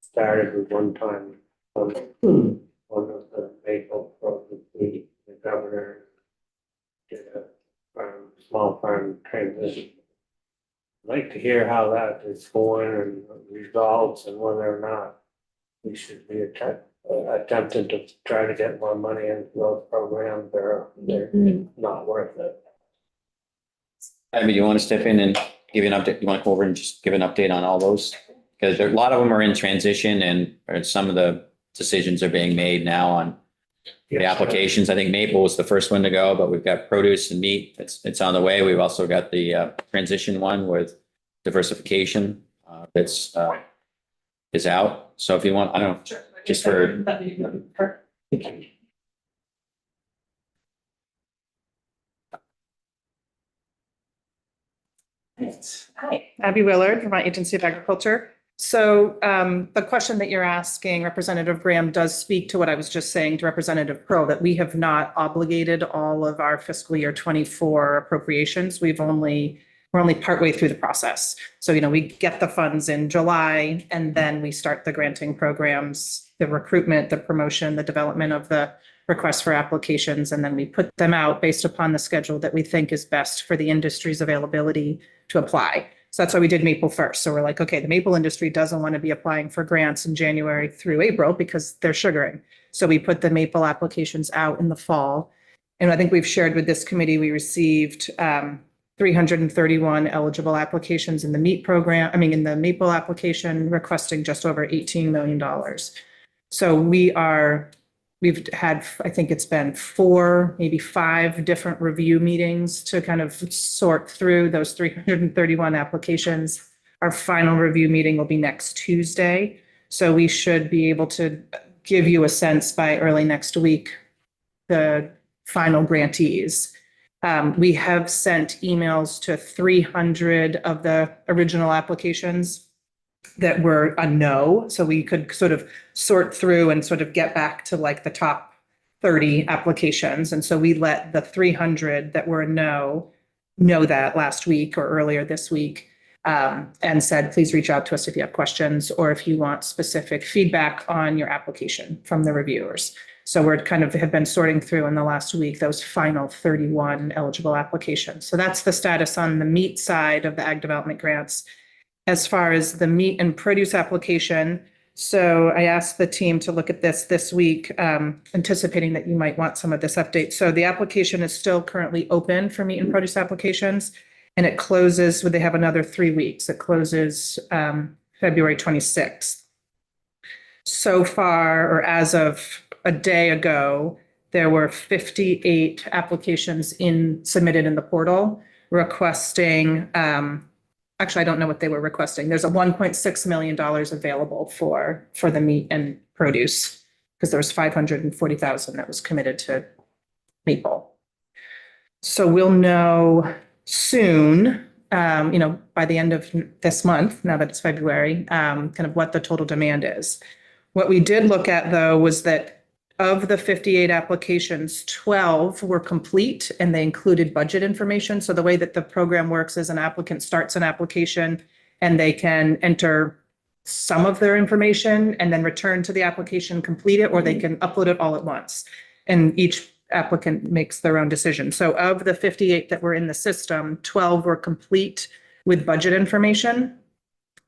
started with one time. One of the maple programs, the governor did a small farm transition. I'd like to hear how that is going and results and whether or not we should be attempting to try to get more money into those programs, they're not worth it. Abby, you want to step in and give an update? You want to go over and just give an update on all those because a lot of them are in transition and or some of the decisions are being made now on the applications. I think Maple was the first one to go, but we've got produce and meat. It's on the way. We've also got the transition one with diversification that's is out. So if you want, I don't know, Sure. just for Hi, Abby Willard, Vermont Agency of Agriculture. So the question that you're asking, Representative Graham, does speak to what I was just saying to Representative Pearl, that we have not obligated all of our fiscal year 24 appropriations. We're only partway through the process. So, we get the funds in July, and then we start the granting programs, the recruitment, the promotion, the development of the requests for applications, and then we put them out based upon the schedule that we think is best for the industry's availability to apply. So that's why we did Maple first. So we're like, okay, the maple industry doesn't want to be applying for grants in January through April because they're sugaring. So we put the maple applications out in the fall. And I think we've shared with this committee, we received 331 eligible applications in the meat program, in the maple application, requesting just over $18 million. So we've had, I think it's been 4, maybe 5 different review meetings to kind of sort through those 331 applications. Our final review meeting will be next Tuesday. So we should be able to give you a sense by early next week, the final grantees. We have sent emails to 300 of the original applications that were a no. So we could sort of sort through and sort of get back to like the top 30 applications. And so we let the 300 that were a no know that last week or earlier this week, and said, please reach out to us if you have questions or if you want specific feedback on your application from the reviewers. So we're kind of have been sorting through in the last week those final 31 eligible applications. So that's the status on the meat side of the ag development grants. As far as the meat and produce application, so I asked the team to look at this week, anticipating that you might want some of this update. So the application is still currently open for meat and produce applications, and it closes, they have another 3 weeks. It closes February 26th. So far, or as of a day ago, there were 58 applications submitted in the portal requesting, actually, I don't know what they were requesting. There's a $1.6 million available for the meat and produce because there was 540,000 that was committed to maple. So we'll know soon, by the end of this month, now that it's February, kind of what the total demand is. What we did look at, though, was that of the 58 applications, 12 were complete and they included budget information. So the way that the program works is an applicant starts an application and they can enter some of their information and then return to the application, complete it, or they can upload it all at once. And each applicant makes their own decision. So of the 58 that were in the system, 12 were complete with budget information.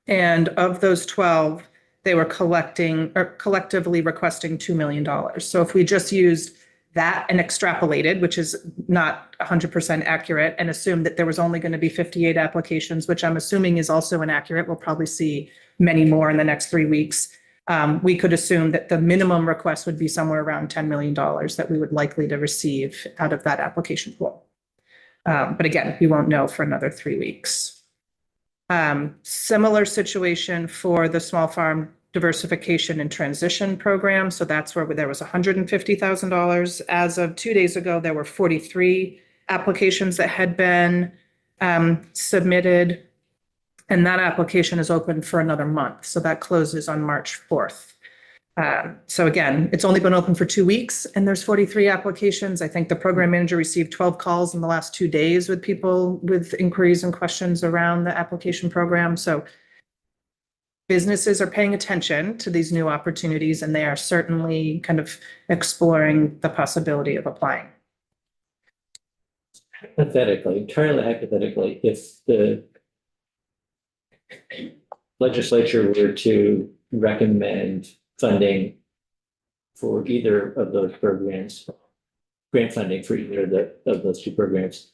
And of those 12, they were collectively requesting $2 million. So if we just used that and extrapolated, which is not 100% accurate, and assumed that there was only going to be 58 applications, which I'm assuming is also inaccurate, we'll probably see many more in the next 3 weeks. We could assume that the minimum request would be somewhere around $10 million that we would likely to receive out of that application pool. But again, we won't know for another 3 weeks. Similar situation for the small farm diversification and transition program. So that's where there was $150,000. As of 2 days ago, there were 43 applications that had been submitted. And that application is open for another month. So that closes on March 4th. So again, it's only been open for 2 weeks and there's 43 applications. I think the program manager received 12 calls in the last 2 days with people with inquiries and questions around the application program. So businesses are paying attention to these new opportunities and they are certainly kind of exploring the possibility of applying. Entirely hypothetically, if the legislature were to recommend funding for either of those programs, grant funding for either of those two programs,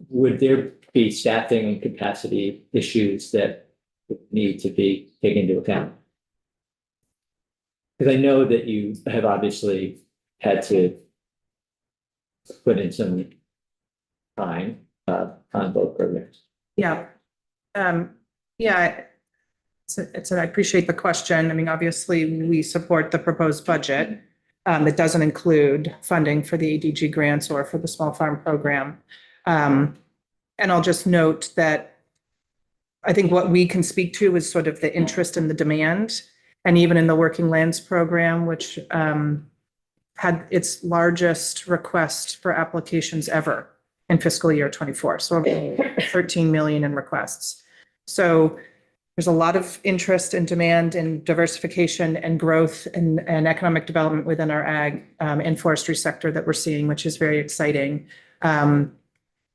would there be staffing and capacity issues that need to be taken into account? Because I know that you have obviously had to put in some time on both programs. Yeah. Yeah. I appreciate the question. I mean, obviously, we support the proposed budget. That doesn't include funding for the ADG grants or for the small farm program. And I'll just note that I think what we can speak to is sort of the interest and the demand. And even in the Working Lands program, which had its largest request for applications ever in fiscal year 24. So over 13 million in requests. So there's a lot of interest and demand and diversification and growth and economic development within our ag and forestry sector that we're seeing, which is very exciting.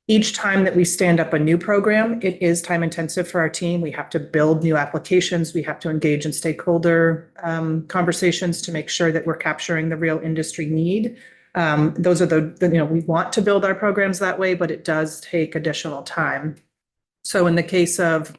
Each time that we stand up a new program, it is time intensive for our team. We have to build new applications. We have to engage in stakeholder conversations to make sure that we're capturing the real industry need. Those are we want to build our programs that way, but it does take additional time. So in the case of,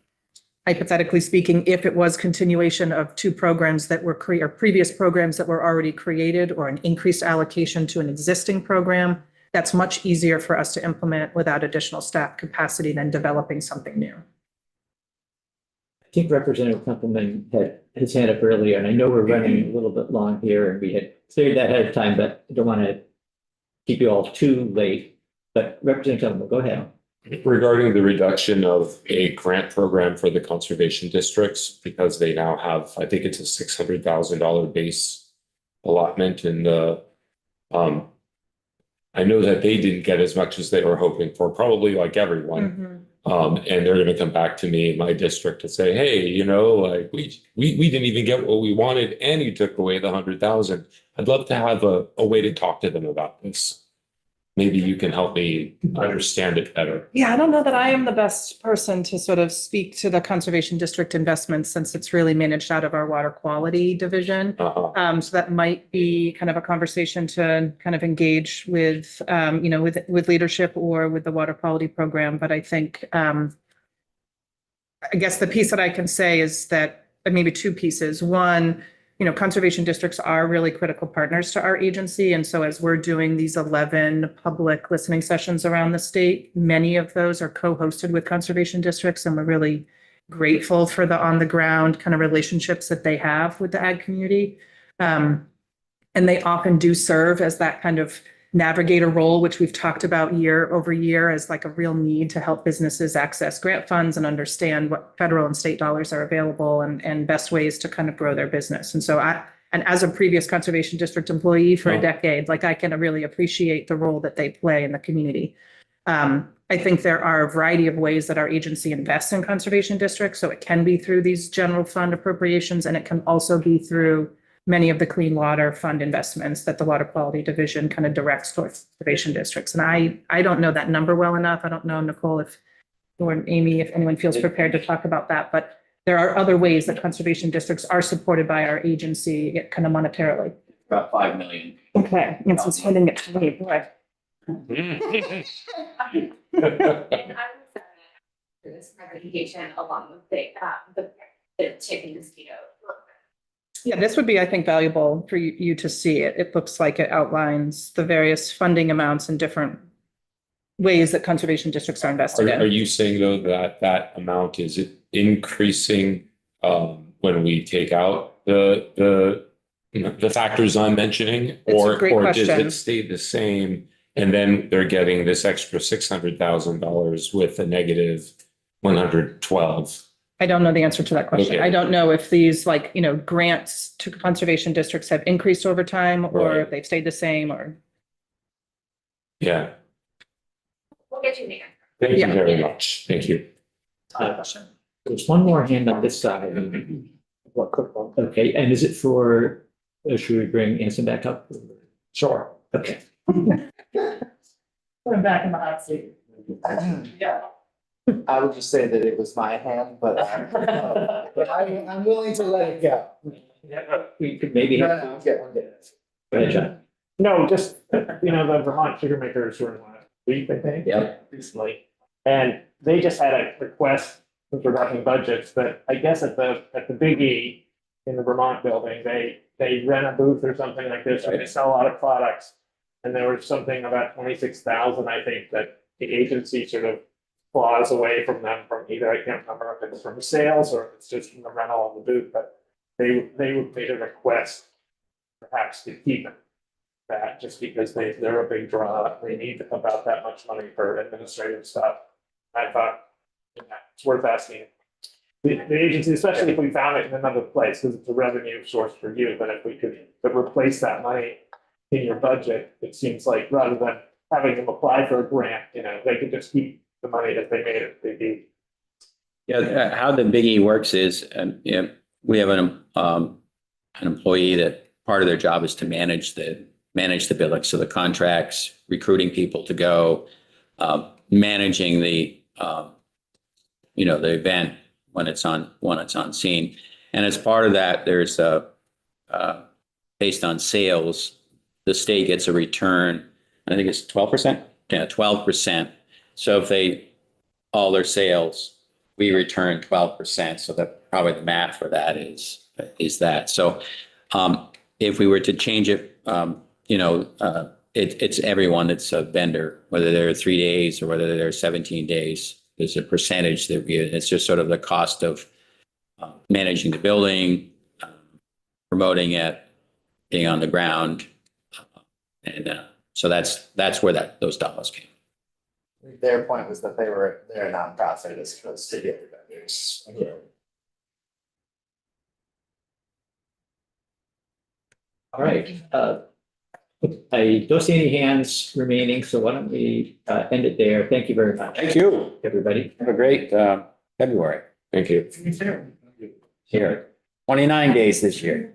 hypothetically speaking, if it was continuation of two programs that were or previous programs that were already created or an increased allocation to an existing program, that's much easier for us to implement without additional staff capacity than developing something new. I think Representative Kumpelman had his hand up earlier, and I know we're running a little bit long here, and we had cleared that ahead of time, but I don't want to keep you all too late. But Representative Kumpelman, go ahead. Regarding the reduction of a grant program for the conservation districts, because they now have, I think it's a $600,000 base allotment in the, I know that they didn't get as much as they were hoping for, probably like everyone. And they're going to come back to me in my district and say, hey, like we didn't even get what we wanted and you took away the 100,000. I'd love to have a way to talk to them about this. Maybe you can help me understand it better. Yeah, I don't know that I am the best person to sort of speak to the conservation district investments since it's really managed out of our water quality division. So that might be kind of a conversation to kind of engage with, with leadership or with the water quality program. But I think, I guess the piece that I can say is that maybe two pieces. One, conservation districts are really critical partners to our agency. And so as we're doing these 11 public listening sessions around the state, many of those are co-hosted with conservation districts. And we're really grateful for the on the ground kind of relationships that they have with the ag community. And they often do serve as that kind of navigator role, which we've talked about year over year as like a real need to help businesses access grant funds and understand what federal and state dollars are available and best ways to kind of grow their business. And so and as a previous conservation district employee for a decade, like I can really appreciate the role that they play in the community. I think there are a variety of ways that our agency invests in conservation districts. So it can be through these general fund appropriations, and it can also be through many of the clean water fund investments that the water quality division kind of directs towards conservation districts. And I don't know that number well enough. I don't know, Nicole, or Amy, if anyone feels prepared to talk about that, but there are other ways that conservation districts are supported by our agency kind of monetarily. About 5 million. Okay, and since handing it to me, boy. And I was for this presentation along with the chicken mosquito. Yeah, this would be, I think, valuable for you to see it. It looks like it outlines the various funding amounts and different ways that conservation districts are invested Are in. you saying though that amount is increasing when we take out the factors I'm mentioning, or does it stay the same? And then they're getting this extra $600,000 with a negative 112. I don't know the answer to that question. Okay. I don't know if these grants to conservation districts have increased over time or if they've stayed the same or. Yeah. We'll get you there. Thank you very much. Thank you. There's one more hand on this side. Okay, and is it for, should we bring Anson back up? Sure. Okay. Put him back in the hot seat. Yeah. I would just say that it was my hand, but I'm willing to let it go. We could maybe have. I'm good. Go ahead, John. No, just, the Vermont sugar makers were in last week, I think. Yep. Recently. And they just had a request since we're talking budgets, but I guess at the Big E in the Vermont building, they rent a booth or something like this, and they sell a lot of products. And there was something about 26,000, I think, that the agency sort of claws away from them from either, I can't remember if it's from sales or if it's just from the rental of the booth, but they made a request perhaps to keep it. That just because they're a big draw, they need about that much money for administrative stuff. I thought, yeah, it's worth asking. The agency, especially if we found it in another place, because it's a revenue source for you, but if we could replace that money in your budget, it seems like rather than having them apply for a grant, they could just keep the money that they made it, they'd be. Yeah, how the Big E works is, we have an employee that part of their job is to manage the building. So the contracts, recruiting people to go, managing the event when it's on scene. And as part of that, there's based on sales, the state gets a return. I think it's 12%. Yeah, 12%. So if all their sales, we return 12%. So that probably the math for that is that. So if we were to change it, it's everyone that's a vendor, whether they're 3 days or whether they're 17 days. There's a percentage it's just sort of the cost of managing the building, promoting it, being on the ground. And so that's where those dollars came. Their point was that they're a nonprofit as opposed to the other vendors. All right, I don't see any hands remaining, so why don't we end it there? Thank you very much. Thank you. Everybody. Have a great February. Thank you. Here, 29 days this year.